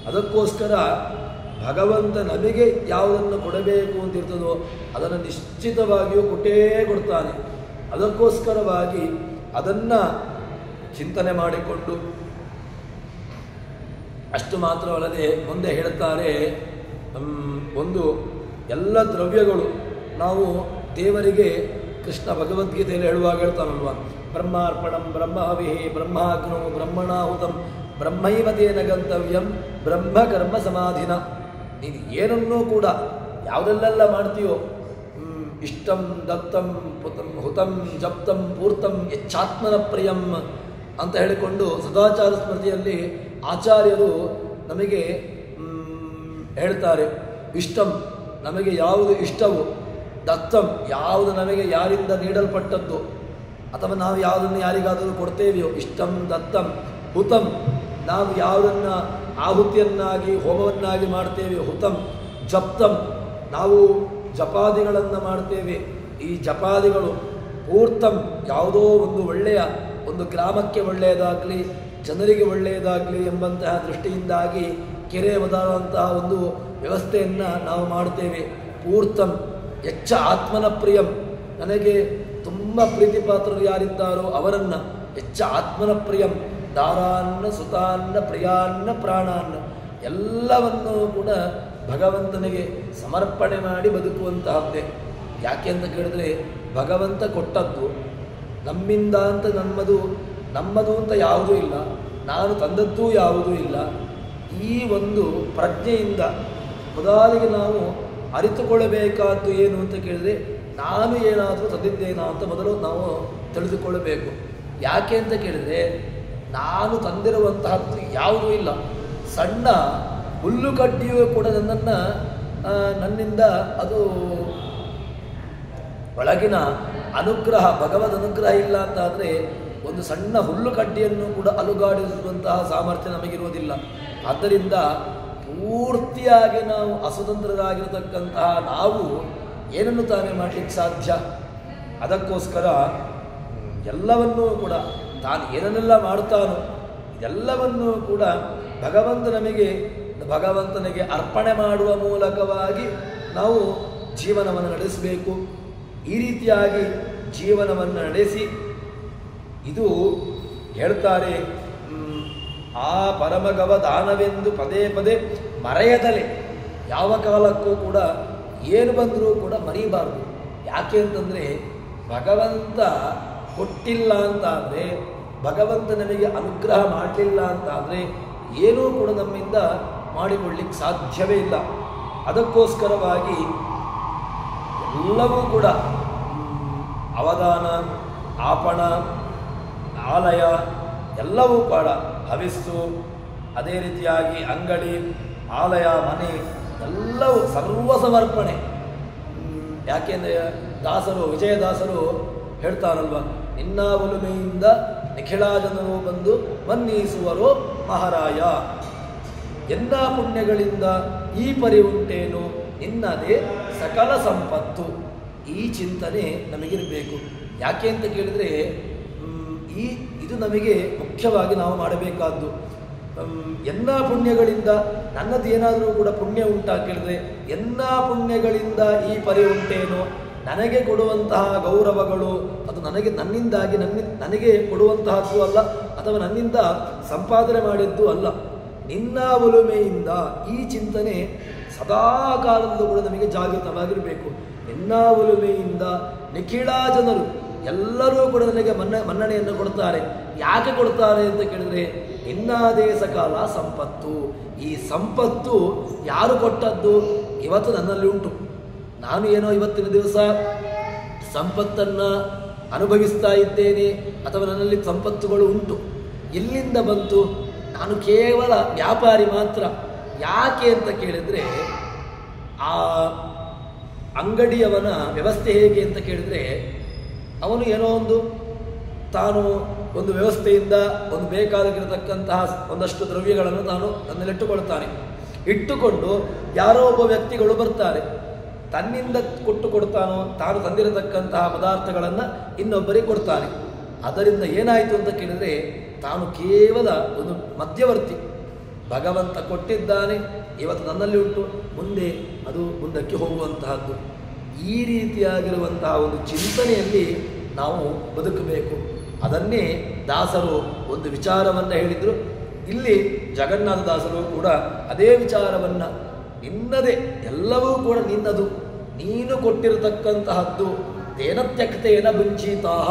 ಅದಕ್ಕೋಸ್ಕರ ಭಗವಂತ ನಮಗೆ ಯಾವುದನ್ನು ಕೊಡಬೇಕು ಅಂತಿರ್ತದೋ ಅದನ್ನು ನಿಶ್ಚಿತವಾಗಿಯೂ ಕೊಟ್ಟೇ ಕೊಡ್ತಾನೆ. ಅದಕ್ಕೋಸ್ಕರವಾಗಿ ಅದನ್ನು ಚಿಂತನೆ ಮಾಡಿಕೊಂಡು, ಅಷ್ಟು ಮಾತ್ರವಲ್ಲದೆ ಮುಂದೆ ಹೇಳ್ತಾರೆ, ಒಂದು ಎಲ್ಲ ದ್ರವ್ಯಗಳು ನಾವು ದೇವರಿಗೆ, ಕೃಷ್ಣ ಭಗವದ್ಗೀತೆಯಲ್ಲಿ ಹೇಳುವಾಗ ಹೇಳ್ತಾನಲ್ವ, ಬ್ರಹ್ಮಾರ್ಪಣಂ ಬ್ರಹ್ಮಹವಿಃ ಬ್ರಹ್ಮಾಗ್ನೋ ಬ್ರಹ್ಮಣಾಹುತಂ ಬ್ರಹ್ಮೈವ ತೇನ ಗಂತವ್ಯಂ ಬ್ರಹ್ಮಕರ್ಮ ಸಮಾಧಿನ. ನೀನು ಏನನ್ನೂ ಕೂಡ ಯಾವುದೆಲ್ಲೆಲ್ಲ ಮಾಡ್ತೀಯೋ, ಇಷ್ಟಂ ದತ್ತಂ ಪುತಂ ಹುತಂ ಜಪ್ತಂ ಪೂರ್ತಂ ಯಚ್ಚಾತ್ಮನ ಪ್ರಿಯಂ ಅಂತ ಹೇಳಿಕೊಂಡು ಸದಾಚಾರ ಸ್ಮೃತಿಯಲ್ಲಿ ಆಚಾರ್ಯರು ನಮಗೆ ಹೇಳ್ತಾರೆ. ಇಷ್ಟಂ ನಮಗೆ ಯಾವುದು ಇಷ್ಟವೋ, ದತ್ತಂ ಯಾವುದು ನಮಗೆ ಯಾರಿಂದ ನೀಡಲ್ಪಟ್ಟದ್ದು ಅಥವಾ ನಾವು ಯಾವುದನ್ನು ಯಾರಿಗಾದರೂ ಕೊಡ್ತೇವೆಯೋ, ಇಷ್ಟಂ ದತ್ತಂ. ಹುತಂ ನಾವು ಯಾವುದನ್ನು ಆಹುತಿಯನ್ನಾಗಿ ಹೋಮವನ್ನಾಗಿ ಮಾಡ್ತೇವೆಯೋ, ಹುತಂ. ಜಪ್ತಂ ನಾವು ಜಪಾದಿಗಳನ್ನು ಮಾಡ್ತೇವೆ, ಈ ಜಪಾದಿಗಳು. ಪೂರ್ತಂ ಯಾವುದೋ ಒಂದು ಒಳ್ಳೆಯ, ಒಂದು ಗ್ರಾಮಕ್ಕೆ ಒಳ್ಳೆಯದಾಗಲಿ ಜನರಿಗೆ ಒಳ್ಳೆಯದಾಗಲಿ ಎಂಬಂತಹ ದೃಷ್ಟಿಯಿಂದಾಗಿ ಕೆರೆ ಮೊದಲಾದಂತಹ ಒಂದು ವ್ಯವಸ್ಥೆಯನ್ನು ನಾವು ಮಾಡ್ತೇವೆ. ಪೂರ್ತಂ ಯಚ್ಚ ಆತ್ಮನ ಪ್ರಿಯಂ ನನಗೆ ತುಂಬ ಪ್ರೀತಿಪಾತ್ರರು ಯಾರಿದ್ದಾರೋ ಅವರನ್ನು, ಯಚ್ಚ ಆತ್ಮನ ಪ್ರಿಯಂ ದಾರಾನ್ನ ಸುತಾನ್ನ ಪ್ರಿಯಾನ್ನ ಪ್ರಾಣಾನ್ನ ಎಲ್ಲವನ್ನೂ ಕೂಡ ಭಗವಂತನಿಗೆ ಸಮರ್ಪಣೆ ಮಾಡಿ ಬದುಕುವಂತಹದ್ದೇ. ಯಾಕೆ ಅಂತ ಕೇಳಿದ್ರೆ, ಭಗವಂತ ಕೊಟ್ಟದ್ದು ನಮ್ಮಿಂದ ಅಂತ ನಮ್ಮದು ಅಂತ ಯಾವುದೂ ಇಲ್ಲ, ನಾನು ತಂದದ್ದೂ ಯಾವುದೂ ಇಲ್ಲ. ಈ ಒಂದು ಪ್ರಜ್ಞೆಯಿಂದ ಮೊದಲಿಗೆ ನಾವು ಅರಿತುಕೊಳ್ಳಬೇಕಾದ್ದು ಏನು ಅಂತ ಕೇಳಿದರೆ, ನಾನು ಏನಾದರೂ ತಂದಿದ್ದೇನಾ ಅಂತ ಮೊದಲು ನಾವು ತಿಳಿದುಕೊಳ್ಳಬೇಕು. ಯಾಕೆ ಅಂತ ಕೇಳಿದರೆ, ನಾನು ತಂದಿರುವಂತಹದ್ದು ಯಾವುದೂ ಇಲ್ಲ. ಸಣ್ಣ ಹುಲ್ಲುಕಡ್ಡಿಯೂ ಕೂಡ ನನ್ನಿಂದ ಅದು ಒಳಗಿನ ಅನುಗ್ರಹ, ಭಗವದ್ ಅನುಗ್ರಹ ಇಲ್ಲ ಅಂತಾದರೆ ಒಂದು ಸಣ್ಣ ಹುಲ್ಲುಕಡ್ಡಿಯನ್ನು ಕೂಡ ಅಲುಗಾಡಿಸುವಂತಹ ಸಾಮರ್ಥ್ಯ ನಮಗಿರುವುದಿಲ್ಲ. ಆದ್ದರಿಂದ ಪೂರ್ತಿಯಾಗಿ ನಾವು ಅಸ್ವತಂತ್ರರಾಗಿರತಕ್ಕಂತಹ ನಾವು ಏನನ್ನು ತಾನೇ ಮಾಡಲಿಕ್ಕೆ ಸಾಧ್ಯ? ಅದಕ್ಕೋಸ್ಕರ ಎಲ್ಲವನ್ನೂ ಕೂಡ ತಾನು ಏನನ್ನೆಲ್ಲ ಮಾಡ್ತಾನೋ ಎಲ್ಲವನ್ನೂ ಕೂಡ ಭಗವಂತನಿಗೆ ಅರ್ಪಣೆ ಮಾಡುವ ಮೂಲಕವಾಗಿ ನಾವು ಜೀವನವನ್ನು ನಡೆಸಬೇಕು. ಈ ರೀತಿಯಾಗಿ ಜೀವನವನ್ನು ನಡೆಸಿ, ಇದು ಹೇಳ್ತಾರೆ ಆ ಪರಮಗವ ದಾನವೆಂದು ಪದೇ ಪದೇ ಮರೆಯದಲೆ ಯಾವ ಕಾಲಕ್ಕೂ ಕೂಡ ಏನು ಬಂದರೂ ಕೂಡ ಮರೀಬಾರ್ದು. ಯಾಕೆ ಅಂತಂದರೆ ಭಗವಂತ ಕೊಟ್ಟಿಲ್ಲ ಅಂತಾದರೆ, ಭಗವಂತ ನಮಗೆ ಅನುಗ್ರಹ ಮಾಡಲಿಲ್ಲ ಅಂತಾದರೆ ಏನೂ ಕೂಡ ನಮ್ಮಿಂದ ಮಾಡಿಕೊಳ್ಳಿಕ್ಕೆ ಸಾಧ್ಯವೇ ಇಲ್ಲ. ಅದಕ್ಕೋಸ್ಕರವಾಗಿ ಎಲ್ಲವೂ ಕೂಡ ಅವಧಾನ, ಆಪಣ, ಆಲಯ ಎಲ್ಲವೂ ಕೂಡ ಹವಿಸ್ಸು, ಅದೇ ರೀತಿಯಾಗಿ ಅಂಗಡಿ, ಆಲಯ, ಮನೆ ಎಲ್ಲವೂ ಸರ್ವ ಸಮರ್ಪಣೆ. ಯಾಕೆಂದರೆ ದಾಸರು, ವಿಜಯದಾಸರು ಹೇಳ್ತಾರಲ್ವ, ನಿನ್ನ ಒಲುಮೆಯಿಂದ ನಿಖಿಳ ಜನರು ಬಂದು ಮನ್ನಿಸುವರು ಮಹಾರಾಯ. ಎಲ್ಲ ಪುಣ್ಯಗಳಿಂದ ಈ ಪರಿ ಉಂಟೇನು ನಿನ್ನದೇ ಸಕಲ ಸಂಪತ್ತು. ಈ ಚಿಂತನೆ ನಮಗಿರಬೇಕು. ಯಾಕೆ ಅಂತ ಕೇಳಿದರೆ ಇದು ನಮಗೆ ಮುಖ್ಯವಾಗಿ ನಾವು ಮಾಡಬೇಕಾದ್ದು. ಎಲ್ಲ ಪುಣ್ಯಗಳಿಂದ ನನ್ನದು ಏನಾದರೂ ಕೂಡ ಪುಣ್ಯ ಉಂಟಾ ಕೇಳಿದ್ರೆ, ಎಲ್ಲ ಪುಣ್ಯಗಳಿಂದ ಈ ಪರಿ ಉಂಟೇನೋ, ನನಗೆ ಕೊಡುವಂತಹ ಗೌರವಗಳು ಅದು ನನ್ನಿಂದಾಗಿ ನನಗೆ ಕೊಡುವಂತಹದ್ದು ಅಲ್ಲ, ಅಥವಾ ನನ್ನಿಂದ ಸಂಪಾದನೆ ಮಾಡಿದ್ದು ಅಲ್ಲ. ನಿನ್ನ ಒಲುಮೆಯಿಂದ ಈ ಚಿಂತನೆ ಸದಾ ಕಾಲದಲ್ಲೂ ಕೂಡ ನಮಗೆ ಜಾಗೃತವಾಗಿರಬೇಕು. ನಿನ್ನ ಒಲುಮೆಯಿಂದ ನಿಖಿಳ ಜನರು ಎಲ್ಲರೂ ಕೂಡ ನನಗೆ ಮನ್ನಣೆಯನ್ನು ಕೊಡ್ತಾರೆ. ಯಾಕೆ ಕೊಡ್ತಾರೆ ಅಂತ ಕೇಳಿದ್ರೆ, ನಿನ್ನದೇ ಸಕಾಲ ಸಂಪತ್ತು. ಈ ಸಂಪತ್ತು ಯಾರು ಕೊಟ್ಟದ್ದು? ಇವತ್ತು ನನ್ನಲ್ಲಿ ಉಂಟು. ನಾನು ಏನೋ ಇವತ್ತಿನ ದಿವಸ ಸಂಪತ್ತನ್ನು ಅನುಭವಿಸ್ತಾ ಇದ್ದೇನೆ, ಅಥವಾ ನನ್ನಲ್ಲಿ ಸಂಪತ್ತುಗಳು ಉಂಟು. ಎಲ್ಲಿಂದ ಬಂತು? ನಾನು ಕೇವಲ ವ್ಯಾಪಾರಿ ಮಾತ್ರ. ಯಾಕೆ ಅಂತ ಕೇಳಿದರೆ, ಆ ಅಂಗಡಿಯವನ ವ್ಯವಸ್ಥೆ ಹೇಗೆ ಅಂತ ಕೇಳಿದರೆ, ಅವನು ಏನೋ ತಾನು ಒಂದು ವ್ಯವಸ್ಥೆಯಿಂದ ಒಂದು ಬೇಕಾಗಿರತಕ್ಕಂತಹ ಒಂದಷ್ಟು ದ್ರವ್ಯಗಳನ್ನು ನನ್ನಲ್ಲಿಟ್ಟುಕೊಳ್ತಾನೆ. ಇಟ್ಟುಕೊಂಡು ಯಾರೋ ಒಬ್ಬ ವ್ಯಕ್ತಿಗಳು ಬರ್ತಾರೆ, ತನ್ನಿಂದ ಕೊಡ್ತಾನೋ, ತಾನು ತಂದಿರತಕ್ಕಂತಹ ಪದಾರ್ಥಗಳನ್ನು ಇನ್ನೊಬ್ಬರಿಗೆ ಕೊಡ್ತಾನೆ. ಅದರಿಂದ ಏನಾಯಿತು ಅಂತ ಕೇಳಿದರೆ, ತಾನು ಕೇವಲ ಒಂದು ಮಧ್ಯವರ್ತಿ. ಭಗವಂತ ಕೊಟ್ಟಿದ್ದಾನೆ, ಇವತ್ತು ನನ್ನಲ್ಲಿ ಉಂಟು, ಮುಂದೆ ಅದು ಮುಂದಕ್ಕೆ ಹೋಗುವಂತಹದ್ದು. ಈ ರೀತಿಯಾಗಿರುವಂತಹ ಒಂದು ಚಿಂತನೆಯಲ್ಲಿ ನಾವು ಬದುಕಬೇಕು. ಅದನ್ನೇ ದಾಸರು ಒಂದು ವಿಚಾರವನ್ನು ಹೇಳಿದರು. ಇಲ್ಲಿ ಜಗನ್ನಾಥ ದಾಸರು ಕೂಡ ಅದೇ ವಿಚಾರವನ್ನು, ನಿನ್ನದೇ ಎಲ್ಲವೂ ಕೂಡ ನಿನ್ನದು, ನೀನು ಕೊಟ್ಟಿರತಕ್ಕಂತಹದ್ದು. ತೇನ ತ್ಯಕ್ತೇನ ಭುಂಜೀತಾಹ,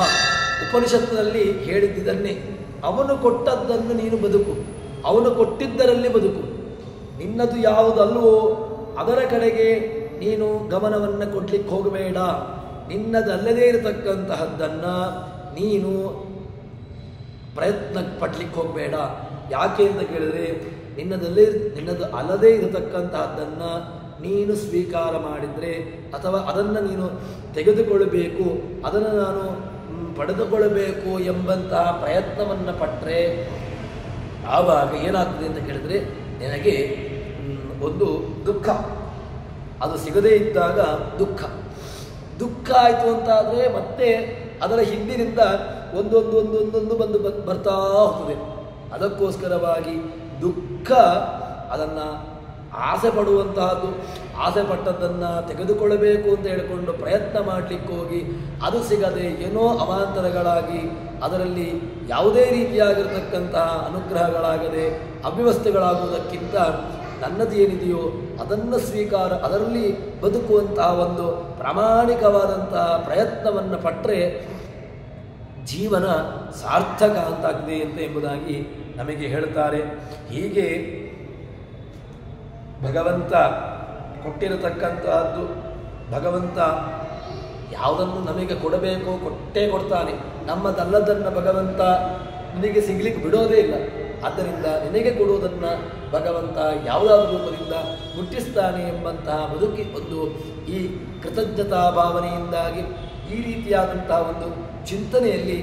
ಉಪನಿಷತ್ತಿನಲ್ಲಿ ಹೇಳಿದ್ದನ್ನೇ. ಅವನು ಕೊಟ್ಟದ್ದನ್ನು ನೀನು ಬದುಕು, ಅವನು ಕೊಟ್ಟಿದ್ದರಲ್ಲಿ ಬದುಕು. ನಿನ್ನದು ಯಾವುದಲ್ವೋ ಅದರ ಕಡೆಗೆ ನೀನು ಗಮನವನ್ನು ಕೊಡ್ಲಿಕ್ಕೆ ಹೋಗಬೇಡ. ನಿನ್ನದಲ್ಲದೇ ಇರತಕ್ಕಂತಹದ್ದನ್ನು ನೀನು ಪ್ರಯತ್ನ ಪಡ್ಲಿಕ್ಕೆ ಹೋಗಬೇಡ. ಯಾಕೆ ಅಂತ ಕೇಳಿದರೆ, ನಿನ್ನದು ಅಲ್ಲದೇ ಇರತಕ್ಕಂತಹದ್ದನ್ನು ನೀನು ಸ್ವೀಕಾರ ಮಾಡಿದರೆ, ಅಥವಾ ಅದನ್ನು ನೀನು ತೆಗೆದುಕೊಳ್ಳಬೇಕು, ಅದನ್ನು ನಾನು ಪಡೆದುಕೊಳ್ಳಬೇಕು ಎಂಬಂತಹ ಪ್ರಯತ್ನವನ್ನು ಪಟ್ಟರೆ ಆವಾಗ ಏನಾಗ್ತದೆ ಅಂತ ಕೇಳಿದರೆ, ನಿನಗೆ ಒಂದು ದುಃಖ. ಅದು ಸಿಗದೇ ಇದ್ದಾಗ ದುಃಖ ಆಯಿತು ಅಂತಾದರೆ ಮತ್ತೆ ಅದರ ಹಿಂದಿನಿಂದ ಒಂದೊಂದು ಬಂದು ಬರ್ತಾ ಹೋಗ್ತದೆ. ಅದಕ್ಕೋಸ್ಕರವಾಗಿ ದುಃಖ ಅದನ್ನು ಆಸೆ ಪಡುವಂತಹದ್ದು. ಆಸೆ ಪಟ್ಟದ್ದನ್ನು ತೆಗೆದುಕೊಳ್ಳಬೇಕು ಅಂತ ಹೇಳಿಕೊಂಡು ಪ್ರಯತ್ನ ಮಾಡಲಿಕ್ಕೆ ಹೋಗಿ ಅದು ಸಿಗದೆ ಏನೋ ಅವಾಂತರಗಳಾಗಿ ಅದರಲ್ಲಿ ಯಾವುದೇ ರೀತಿಯಾಗಿರತಕ್ಕಂತಹ ಅನುಗ್ರಹಗಳಾಗದೆ ಅವ್ಯವಸ್ಥೆಗಳಾಗುವುದಕ್ಕಿಂತ ನನ್ನದು ಏನಿದೆಯೋ ಅದನ್ನು ಸ್ವೀಕಾರ, ಅದರಲ್ಲಿ ಬದುಕುವಂತಹ ಒಂದು ಪ್ರಾಮಾಣಿಕವಾದಂತಹ ಪ್ರಯತ್ನವನ್ನು ಪಟ್ಟರೆ ಜೀವನ ಸಾರ್ಥಕ ಅಂತಾಗಿದೆ ಅಂತ ಎಂಬುದಾಗಿ ನಮಗೆ ಹೇಳ್ತಾರೆ. ಹೀಗೆ ಭಗವಂತ ಕೊಟ್ಟಿರತಕ್ಕಂತಹದ್ದು, ಭಗವಂತ ಯಾವುದನ್ನು ನಮಗೆ ಕೊಡಬೇಕೋ ಕೊಟ್ಟೇ ಕೊಡ್ತಾನೆ. ನಮ್ಮದಲ್ಲದನ್ನು ಭಗವಂತ ನಿನಗೆ ಸಿಗ್ಲಿಕ್ಕೆ ಬಿಡೋದೇ ಇಲ್ಲ. ಆದ್ದರಿಂದ ನಿನಗೆ ಕೊಡುವುದನ್ನು ಭಗವಂತ ಯಾವುದಾದ್ರೂ ರೂಪದಿಂದ ಮುಟ್ಟಿಸ್ತಾನೆ ಎಂಬಂತಹ ಬದುಕಿ ಒಂದು ಈ ಕೃತಜ್ಞತಾ ಭಾವನೆಯಿಂದಾಗಿ ಈ ರೀತಿಯಾದಂತಹ ಒಂದು ಚಿಂತನೆಯಲ್ಲಿ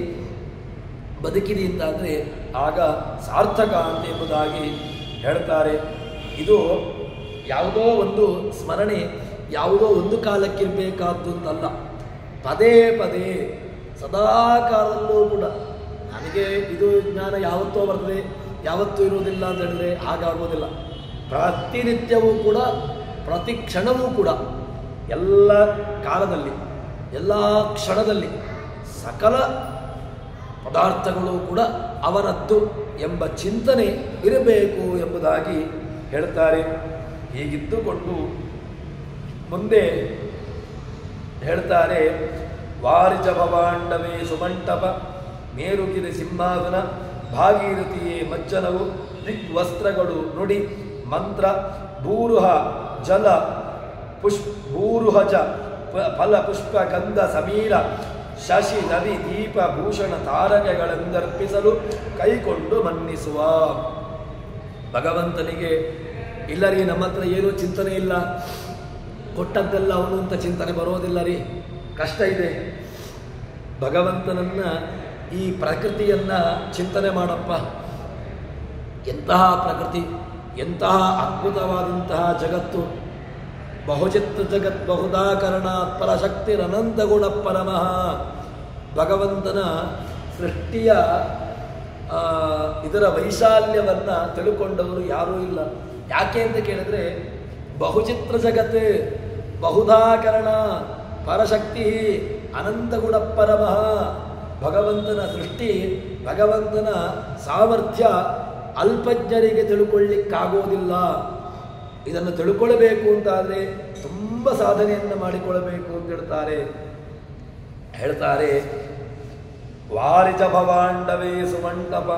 ಬದುಕಿದೆ ಅಂತಾದರೆ ಆಗ ಸಾರ್ಥಕ ಅಂತ ಎಂಬುದಾಗಿ ಹೇಳ್ತಾರೆ. ಇದು ಯಾವುದೋ ಒಂದು ಸ್ಮರಣೆ ಯಾವುದೋ ಒಂದು ಕಾಲಕ್ಕಿರಬೇಕಾದ್ದು ಅಂತಲ್ಲ. ಪದೇ ಪದೇ ಸದಾ ಕಾಲದಲ್ಲೂ ಕೂಡ ನನಗೆ ಇದು ಜ್ಞಾನ ಯಾವತ್ತೋ ಬರ್ತದೆ, ಯಾವತ್ತೂ ಇರುವುದಿಲ್ಲ ಅಂತ ಹೇಳಿದ್ರೆ ಹಾಗಾಗೋದಿಲ್ಲ. ಪ್ರತಿನಿತ್ಯವೂ ಕೂಡ, ಪ್ರತಿ ಕ್ಷಣವೂ ಕೂಡ, ಎಲ್ಲ ಕಾಲದಲ್ಲಿ, ಎಲ್ಲ ಕ್ಷಣದಲ್ಲಿ ಸಕಲ ಪದಾರ್ಥಗಳು ಕೂಡ ಅವನದ್ದು. ಎಂಬ ಚಿಂತನೆ ಇರಬೇಕು ಎಂಬುದಾಗಿ ಹೇಳ್ತಾರೆ. ಹೀಗಿದ್ದುಕೊಂಡು ಮುಂದೆ ಹೇಳ್ತಾರೆ, ವಾರಿಜ ಭವಾಂಡವೇ ಸುಮಂಟಪ ಮೇರುಗಿರಿ ಸಿಂಹಾಸನ ಭಾಗೀರಥಿಯೇ ಮಜ್ಜನವು ದಿಗ್ವಸ್ತ್ರಗಳು ನುಡಿ ಮಂತ್ರ ಭೂರುಹ ಜಲ ಭೂರುಹಜ ಫಲ ಪುಷ್ಪ ಗಂಧ ಸಮೀರ ಶಶಿ ನದಿ ದೀಪ ಭೂಷಣ ತಾರಕೆಗಳೆಂದರ್ಪಿಸಲು ಕೈಕೊಂಡು ಮನ್ನಿಸುವ. ಭಗವಂತನಿಗೆ ಇಲ್ಲ ರೀ, ನಮ್ಮ ಹತ್ರ ಏನೂ ಚಿಂತನೆ ಇಲ್ಲ, ಕೊಟ್ಟದ್ದೆಲ್ಲ ಅವನು ಅಂತ ಚಿಂತನೆ ಬರೋದಿಲ್ಲ ರೀ, ಕಷ್ಟ ಇದೆ. ಭಗವಂತನನ್ನ ಈ ಪ್ರಕೃತಿಯನ್ನ ಚಿಂತನೆ ಮಾಡಪ್ಪ. ಎಂತಹ ಪ್ರಕೃತಿ, ಎಂತಹ ಅದ್ಭುತವಾದಂತಹ ಜಗತ್ತು. ಬಹುಚಿತ್ರ ಜಗತ್ ಬಹುದಾಕರಣ ಪರಶಕ್ತಿರನಂತ ಗುಣ ಪರಮಃ. ಭಗವಂತನ ಸೃಷ್ಟಿಯ ಇದರ ವೈಶಾಲ್ಯವನ್ನು ತಿಳ್ಕೊಂಡವರು ಯಾರೂ ಇಲ್ಲ. ಯಾಕೆ ಅಂತ ಕೇಳಿದ್ರೆ, ಬಹುಚಿತ್ರ ಜಗತ್ ಬಹುಧಾಕರಣ ಪರಶಕ್ತಿ ಅನಂತ ಗುಣ ಪರಮಃ. ಭಗವಂತನ ಸೃಷ್ಟಿ, ಭಗವಂತನ ಸಾಮರ್ಥ್ಯ ಅಲ್ಪಜ್ಞರಿಗೆ ತಿಳ್ಕೊಳ್ಳಿಕ್ಕಾಗೋದಿಲ್ಲ. ಇದನ್ನು ತಿಳ್ಕೊಳ್ಬೇಕು ಅಂತಾದರೆ ತುಂಬ ಸಾಧನೆಯನ್ನು ಮಾಡಿಕೊಳ್ಳಬೇಕು ಅಂತ ಹೇಳ್ತಾರೆ. ವಾರಿಜ ಭವಾಂಡವೇ ಸುಮಂಟಪ.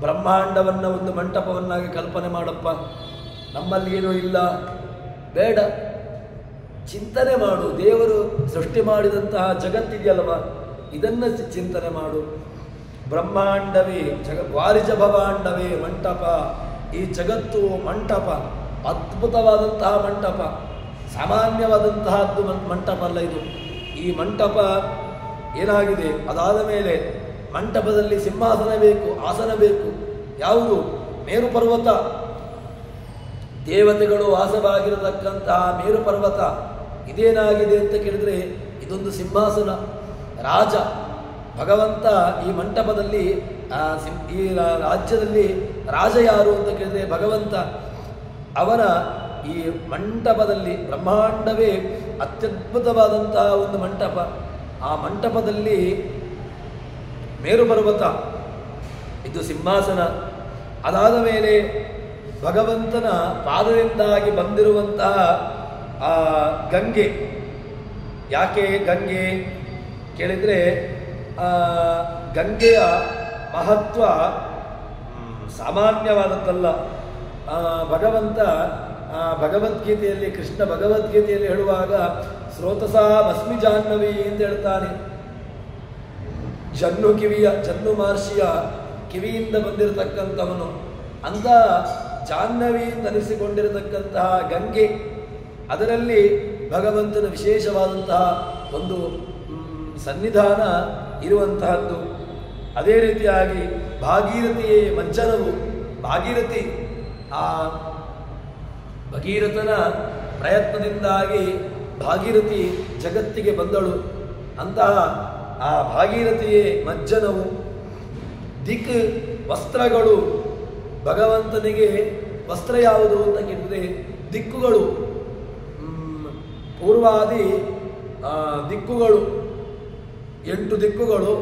ಬ್ರಹ್ಮಾಂಡವನ್ನು ಒಂದು ಮಂಟಪವನ್ನಾಗಿ ಕಲ್ಪನೆ ಮಾಡಪ್ಪ. ನಮ್ಮಲ್ಲಿ ಏನೂ ಇಲ್ಲ, ಬೇಡ, ಚಿಂತನೆ ಮಾಡು. ದೇವರು ಸೃಷ್ಟಿ ಮಾಡಿದಂತಹ ಜಗತ್ತಿದೆಯಲ್ವ, ಇದನ್ನು ಚಿಂತನೆ ಮಾಡು. ಬ್ರಹ್ಮಾಂಡವೇ ವಾರಿಜ ಭವಾಂಡವೇ ಮಂಟಪ. ಈ ಜಗತ್ತು ಮಂಟಪ, ಅದ್ಭುತವಾದಂತಹ ಮಂಟಪ, ಸಾಮಾನ್ಯವಾದಂತಹದ್ದು ಮಂಟಪ ಅಲ್ಲ ಇದು. ಈ ಮಂಟಪ ಏನಾಗಿದೆ, ಅದಾದ ಮೇಲೆ ಮಂಟಪದಲ್ಲಿ ಸಿಂಹಾಸನ ಬೇಕು, ಆಸನ ಬೇಕು. ಯಾವುದು? ಮೇರು ಪರ್ವತ, ದೇವತೆಗಳು ವಾಸವಾಗಿರತಕ್ಕಂತಹ ಮೇರು ಪರ್ವತ. ಇದೇನಾಗಿದೆ ಅಂತ ಕೇಳಿದ್ರೆ, ಇದೊಂದು ಸಿಂಹಾಸನ. ರಾಜ ಭಗವಂತ ಈ ಮಂಟಪದಲ್ಲಿ, ಈ ರಾಜ್ಯದಲ್ಲಿ ರಾಜ ಯಾರು ಅಂತ ಕೇಳಿದ್ರೆ ಭಗವಂತ. ಅವನ ಈ ಮಂಟಪದಲ್ಲಿ, ಬ್ರಹ್ಮಾಂಡವೇ ಅತ್ಯದ್ಭುತವಾದಂತಹ ಒಂದು ಮಂಟಪ. ಆ ಮಂಟಪದಲ್ಲಿ ಮೇರು ಪರ್ವತ, ಇದು ಸಿಂಹಾಸನ. ಅದಾದ ಮೇಲೆ ಭಗವಂತನ ಪಾದದಿಂದಾಗಿ ಬಂದಿರುವಂತಹ ಆ ಗಂಗೆ. ಯಾಕೆ ಗಂಗೆ ಕೇಳಿದರೆ, ಗಂಗೆಯ ಮಹತ್ವ ಸಾಮಾನ್ಯವಾದದ್ದಲ್ಲ. ಭಗವಂತ ಭಗವದ್ಗೀತೆಯಲ್ಲಿ, ಕೃಷ್ಣ ಭಗವದ್ಗೀತೆಯಲ್ಲಿ ಹೇಳುವಾಗ ಸ್ರೋತಸಾ ಭಸ್ಮಿ ಜಾಹ್ನವಿ ಅಂತ ಹೇಳ್ತಾನೆ. ಜನ್ನು ಮಹರ್ಷಿಯ ಕಿವಿಯಿಂದ ಬಂದಿರತಕ್ಕಂಥವನು ಅಂತ ಜಾಹ್ನವಿ ಅನಿಸಿಕೊಂಡಿರತಕ್ಕಂತಹ ಗಂಗೆ, ಅದರಲ್ಲಿ ಭಗವಂತನ ವಿಶೇಷವಾದಂತಹ ಒಂದು ಸನ್ನಿಧಾನ ಇರುವಂತಹದ್ದು. ಅದೇ ರೀತಿಯಾಗಿ ಭಾಗೀರಥಿಯೇ ಮಂಚನವು. ಭಾಗೀರಥಿ, ಆ ಭಗೀರಥನ ಪ್ರಯತ್ನದಿಂದಾಗಿ ಭಾಗೀರಥಿ ಜಗತ್ತಿಗೆ ಬಂದಳು. ಅಂತಹ ಆ ಭಾಗೀರಥಿಯೇ ಮಜ್ಜನವು. ದಿಕ್ ವಸ್ತ್ರಗಳು. ಭಗವಂತನಿಗೆ ವಸ್ತ್ರ ಯಾವುದು ಅಂತ ಕೇಳಿದರೆ ದಿಕ್ಕುಗಳು, ಪೂರ್ವಾದಿ ದಿಕ್ಕುಗಳು, 8 ದಿಕ್ಕುಗಳು.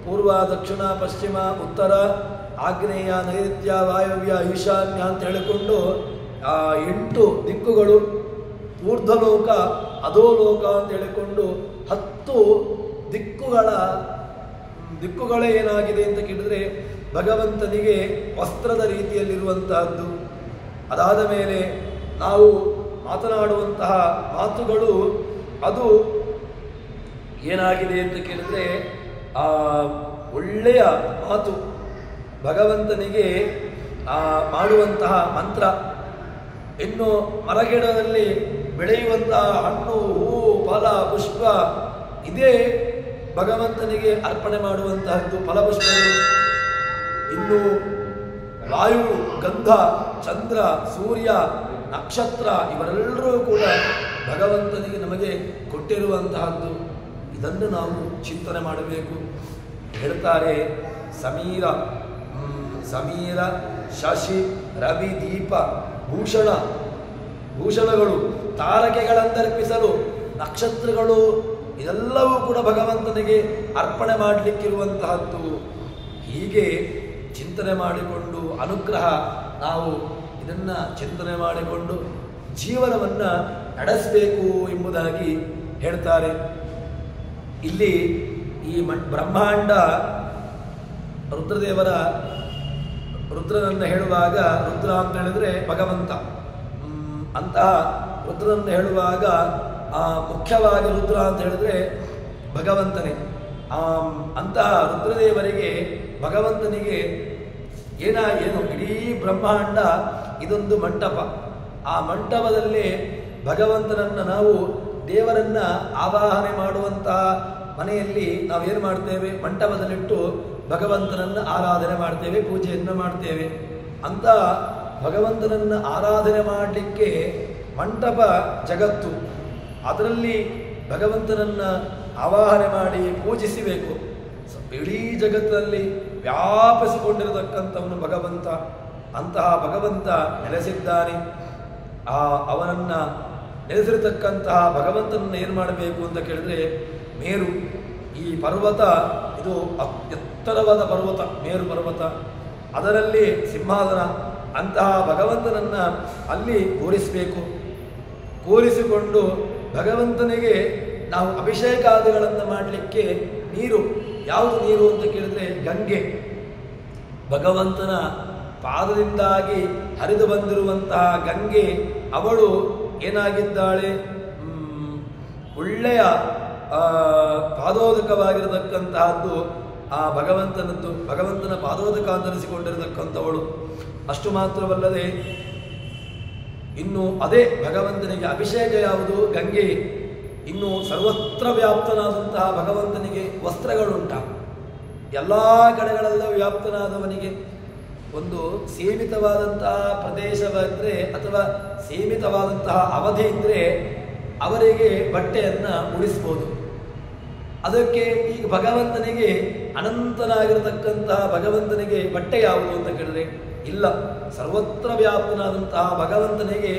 ಪೂರ್ವ, ದಕ್ಷಿಣ, ಪಶ್ಚಿಮ, ಉತ್ತರ, ಆಗ್ನೇಯ, ನೈಋತ್ಯ, ವಾಯವ್ಯ, ಈಶಾನ್ಯ ಅಂತ ಹೇಳಿಕೊಂಡು 8 ದಿಕ್ಕುಗಳು. ಊರ್ಧ್ವಲೋಕ, ಅಧೋಲೋಕ ಅಂತ ಹೇಳಿಕೊಂಡು 10 ದಿಕ್ಕುಗಳೇ ಏನಾಗಿದೆ ಅಂತ ಕೇಳಿದ್ರೆ ಭಗವಂತನಿಗೆ ವಸ್ತ್ರದ ರೀತಿಯಲ್ಲಿರುವಂತಹದ್ದು. ಅದಾದ ಮೇಲೆ ನಾವು ಮಾತನಾಡುವಂತಹ ಮಾತುಗಳು ಅದು ಏನಾಗಿದೆ ಅಂತ ಕೇಳಿದ್ರೆ ಒಳ್ಳೆಯ ಮಾತು. ಭಗವಂತನಿಗೆ ಮಾಡುವಂತಹ ಮಂತ್ರ. ಇನ್ನು ಮರಗಿಡದಲ್ಲಿ ಬೆಳೆಯುವಂತಹ ಹಣ್ಣು, ಹೂವು, ಫಲ, ಪುಷ್ಪ, ಇದೇ ಭಗವಂತನಿಗೆ ಅರ್ಪಣೆ ಮಾಡುವಂತಹದ್ದು ಫಲಪುಷ್ಪಗಳು. ಇನ್ನು ವಾಯು, ಗಂಧ, ಚಂದ್ರ, ಸೂರ್ಯ, ನಕ್ಷತ್ರ ಇವರೆಲ್ಲರೂ ಕೂಡ ಭಗವಂತನಿಗೆ ನಮಗೆ ಕೊಟ್ಟಿರುವಂತಹದ್ದು. ಇದನ್ನು ನಾವು ಚಿಂತನೆ ಮಾಡಬೇಕು. ಹೇಳ್ತಾರೆ, ಸಮೀರ ಶಶಿ ರವಿ ದೀಪ ಭೂಷಣಗಳು, ತಾರಕೆಗಳಂದರ್ಪಿಸಲು ನಕ್ಷತ್ರಗಳು, ಇದೆಲ್ಲವೂ ಕೂಡ ಭಗವಂತನಿಗೆ ಅರ್ಪಣೆ ಮಾಡಲಿಕ್ಕಿರುವಂತಹದ್ದು. ಹೀಗೆ ಚಿಂತನೆ ಮಾಡಿಕೊಂಡು ಅನುಗ್ರಹ ನಾವು ಇದನ್ನು ಚಿಂತನೆ ಮಾಡಿಕೊಂಡು ಜೀವನವನ್ನು ನಡೆಸಬೇಕು ಎಂಬುದಾಗಿ ಹೇಳ್ತಾರೆ. ಇಲ್ಲಿ ಈ ಬ್ರಹ್ಮಾಂಡ ರುದ್ರನನ್ನು ಹೇಳುವಾಗ, ರುದ್ರ ಅಂತ ಹೇಳಿದ್ರೆ ಭಗವಂತ, ಅಂತಹ ರುದ್ರನನ್ನು ಹೇಳುವಾಗ ಮುಖ್ಯವಾಗಿ ರುದ್ರ ಅಂತ ಹೇಳಿದ್ರೆ ಭಗವಂತನೇ. ಅಂತಹ ರುದ್ರದೇವರಿಗೆ ಭಗವಂತನಿಗೆ ಏನು ಇಡೀ ಬ್ರಹ್ಮಾಂಡ ಇದೊಂದು ಮಂಟಪ. ಆ ಮಂಟಪದಲ್ಲಿ ಭಗವಂತನನ್ನು ನಾವು ದೇವರನ್ನ ಆವಾಹನೆ ಮಾಡುವಂತಹ ಮನೆಯಲ್ಲಿ ನಾವೇನು ಮಾಡ್ತೇವೆ, ಮಂಟಪದಲ್ಲಿಟ್ಟು ಭಗವಂತನನ್ನು ಆರಾಧನೆ ಮಾಡ್ತೇವೆ, ಪೂಜೆಯನ್ನು ಮಾಡ್ತೇವೆ. ಅಂತ ಭಗವಂತನನ್ನು ಆರಾಧನೆ ಮಾಡಲಿಕ್ಕೆ ಮಂಟಪ ಜಗತ್ತು, ಅದರಲ್ಲಿ ಭಗವಂತನನ್ನು ಆವಾಹನೆ ಮಾಡಿ ಪೂಜಿಸಬೇಕು. ಇಡೀ ಜಗತ್ತಲ್ಲಿ ವ್ಯಾಪಿಸಿಕೊಂಡಿರತಕ್ಕಂಥವನು ಭಗವಂತ. ಅಂತಹ ಭಗವಂತ ನೆಲೆಸಿದ್ದಾನೆ. ಅವನನ್ನು ನೆಲೆಸಿರತಕ್ಕಂತಹ ಭಗವಂತನನ್ನು ಏನು ಮಾಡಬೇಕು ಅಂತ ಕೇಳಿದ್ರೆ, ಮೇರು ಈ ಪರ್ವತ, ಇದು ಎತ್ತರವಾದ ಪರ್ವತ, ಮೇರು ಪರ್ವತ, ಅದರಲ್ಲಿ ಸಿಂಹಾಸನ. ಅಂತಹ ಭಗವಂತನನ್ನು ಅಲ್ಲಿ ಕೂರಿಸಬೇಕು. ಕೂರಿಸಿಕೊಂಡು ಭಗವಂತನಿಗೆ ನಾವು ಅಭಿಷೇಕಾದಿಗಳನ್ನು ಮಾಡಲಿಕ್ಕೆ ನೀರು, ಯಾವುದು ನೀರು ಅಂತ ಕೇಳಿದ್ರೆ ಗಂಗೆ. ಭಗವಂತನ ಪಾದದಿಂದಾಗಿ ಹರಿದು ಬಂದಿರುವಂತಹ ಗಂಗೆ, ಅವಳು ಏನಾಗಿದ್ದಾಳೆ, ಒಳ್ಳೆಯ ಪಾದೋದಕವಾಗಿರತಕ್ಕಂತಹದ್ದು ಆ ಭಗವಂತನದ್ದು. ಭಗವಂತನ ಪಾದೋದಕ ಅಂತನಿಸಿಕೊಂಡಿರತಕ್ಕಂಥವಳು. ಅಷ್ಟು ಮಾತ್ರವಲ್ಲದೆ ಇನ್ನು ಅದೇ ಭಗವಂತನಿಗೆ ಅಭಿಷೇಕ ಯಾವುದು, ಗಂಗೆ. ಇನ್ನು ಸರ್ವತ್ರ ವ್ಯಾಪ್ತನಾದಂತಹ ಭಗವಂತನಿಗೆ ವಸ್ತ್ರಗಳುಂಟ. ಎಲ್ಲ ಕಡೆಗಳಲ್ಲೂ ವ್ಯಾಪ್ತನಾದವನಿಗೆ ಒಂದು ಸೀಮಿತವಾದಂತಹ ಪ್ರದೇಶವಿದ್ದರೆ ಅಥವಾ ಸೀಮಿತವಾದಂತಹ ಅವಧಿ ಇದ್ದರೆ ಅವರಿಗೆ ಬಟ್ಟೆಯನ್ನು ಉಳಿಸ್ಬೋದು. ಅದಕ್ಕೆ ಈಗ ಭಗವಂತನಿಗೆ, ಅನಂತನಾಗಿರತಕ್ಕಂತಹ ಭಗವಂತನಿಗೆ ಬಟ್ಟೆ ಯಾವುದು ಅಂತ ಕೇಳಿದ್ರೆ ಇಲ್ಲ. ಸರ್ವತ್ರ ವ್ಯಾಪ್ತನಾದಂತಹ ಭಗವಂತನಿಗೆ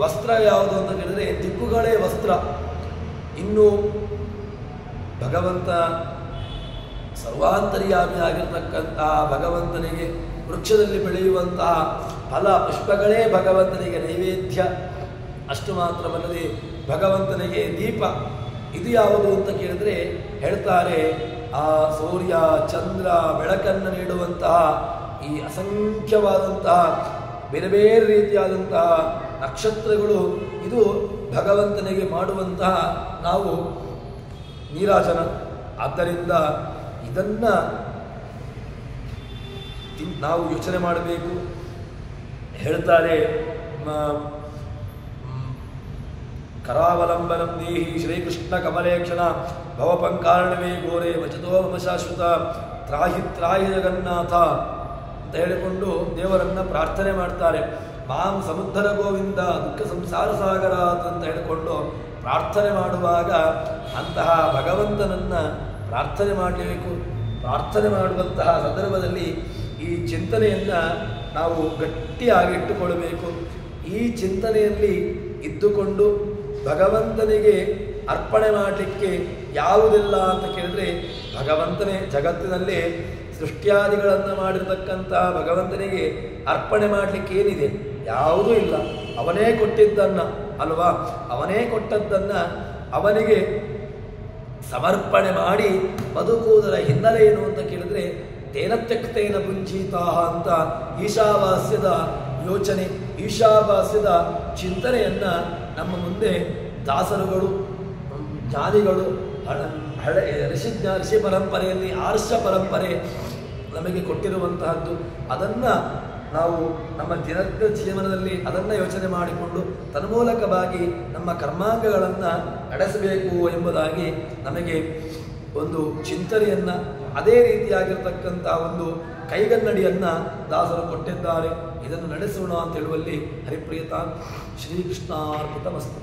ವಸ್ತ್ರ ಯಾವುದು ಅಂತ ಕೇಳಿದ್ರೆ ದಿಕ್ಕುಗಳೇ ವಸ್ತ್ರ. ಇನ್ನು ಭಗವಂತ ಸರ್ವಾಂತರ್ಯಾಮಿ ಆಗಿರತಕ್ಕಂತಹ ಭಗವಂತನಿಗೆ ವೃಕ್ಷದಲ್ಲಿ ಬೆಳೆಯುವಂತಹ ಫಲ ಪುಷ್ಪಗಳೇ ಭಗವಂತನಿಗೆ ನೈವೇದ್ಯ. ಅಷ್ಟು ಮಾತ್ರವಲ್ಲದೆ ಭಗವಂತನಿಗೆ ದೀಪ, ಇದು ಯಾವುದು ಅಂತ ಕೇಳಿದ್ರೆ ಹೇಳ್ತಾರೆ, ಆ ಸೂರ್ಯ ಚಂದ್ರ ಬೆಳಕನ್ನು ನೀಡುವಂತಹ ಈ ಅಸಂಖ್ಯವಾದಂತಹ ಬೇರೆ ಬೇರೆ ರೀತಿಯಾದಂತಹ ನಕ್ಷತ್ರಗಳು, ಇದು ಭಗವಂತನಿಗೆ ಮಾಡುವಂತಹ ನಾವು ನೀರಾಜನ. ಆದ್ದರಿಂದ ಇದನ್ನು ನಾವು ಯೋಚನೆ ಮಾಡಬೇಕು. ಹೇಳ್ತಾರೆ, ಕರಾವಲಂಬನಂ ದೇಹಿ ಶ್ರೀಕೃಷ್ಣ ಕಮಲೇಕ್ಷಣ ಭವಪಂಕಾರಣವೇ ಘೋರೆ ವಚತೋ ಮಮ ಶಾಶ್ವತ ತ್ರಾಹಿ ತ್ರಾಹಿ ಜಗನ್ನಾಥ ಅಂತ ಹೇಳಿಕೊಂಡು ದೇವರನ್ನ ಪ್ರಾರ್ಥನೆ ಮಾಡ್ತಾರೆ. ಮಾಂ ಸಮುದ್ಧರ ಗೋವಿಂದ ದುಃಖ ಸಂಸಾರ ಸಾಗರ ಅಂತ ಹೇಳಿಕೊಂಡು ಪ್ರಾರ್ಥನೆ ಮಾಡುವಾಗ ಅಂತಹ ಭಗವಂತನನ್ನು ಪ್ರಾರ್ಥನೆ ಮಾಡಲೇಬೇಕು. ಪ್ರಾರ್ಥನೆ ಮಾಡುವಂತಹ ಸಂದರ್ಭದಲ್ಲಿ ಈ ಚಿಂತನೆಯನ್ನು ನಾವು ಗಟ್ಟಿಯಾಗಿ ಇಟ್ಟುಕೊಳ್ಳಬೇಕು. ಈ ಚಿಂತನೆಯಲ್ಲಿ ಇದ್ದುಕೊಂಡು ಭಗವಂತನಿಗೆ ಅರ್ಪಣೆ ಮಾಡಲಿಕ್ಕೆ ಯಾವುದಿಲ್ಲ ಅಂತ ಕೇಳಿದ್ರೆ, ಭಗವಂತನೇ ಜಗತ್ತಿನಲ್ಲಿ ಸೃಷ್ಟಿಯಾದಿಗಳನ್ನು ಮಾಡಿರ್ತಕ್ಕಂತಹ ಭಗವಂತನಿಗೆ ಅರ್ಪಣೆ ಮಾಡಲಿಕ್ಕೆ ಏನಿದೆ? ಯಾವುದೂ ಇಲ್ಲ. ಅವನೇ ಕೊಟ್ಟಿದ್ದನ್ನು ಅಲ್ವಾ, ಅವನೇ ಕೊಟ್ಟದ್ದನ್ನು ಅವನಿಗೆ ಸಮರ್ಪಣೆ ಮಾಡಿ ಬದುಕುವುದರ ಹಿನ್ನೆಲೆ ಏನು ಅಂತ ಕೇಳಿದ್ರೆ, ತೇನ ತ್ಯಕ್ತೇನ ಪುಂಜೀತಾಹ ಅಂತ ಈಶಾವಾಸ್ಯದ ಯೋಚನೆ, ಈಶಾವಾಸ್ಯದ ಚಿಂತನೆಯನ್ನು ನಮ್ಮ ಮುಂದೆ ದಾಸರುಗಳು, ಜ್ಞಾನಿಗಳು, ಋಷಿ ಪರಂಪರೆಯಲ್ಲಿ ಆರ್ಷ ಪರಂಪರೆ ನಮಗೆ ಕೊಟ್ಟಿರುವಂತಹದ್ದು. ಅದನ್ನು ನಾವು ನಮ್ಮ ದಿನದ ಜೀವನದಲ್ಲಿ ಅದನ್ನು ಯೋಚನೆ ಮಾಡಿಕೊಂಡು ತನ್ಮೂಲಕವಾಗಿ ನಮ್ಮ ಕರ್ಮಾಂಗಗಳನ್ನು ನಡೆಸಬೇಕು ಎಂಬುದಾಗಿ ನಮಗೆ ಒಂದು ಚಿಂತನೆಯನ್ನು, ಅದೇ ರೀತಿಯಾಗಿರ್ತಕ್ಕಂಥ ಒಂದು ಕೈಗನ್ನಡಿಯನ್ನು ದಾಸರು ಕೊಟ್ಟಿದ್ದಾರೆ. ಇದನ್ನು ನಡೆಸೋಣ ಅಂತ ಹೇಳುವಲ್ಲಿ ಹರಿಪ್ರಿಯತ ಶ್ರೀಕೃಷ್ಣಾರ್ಪಿತಮಸ್ತು.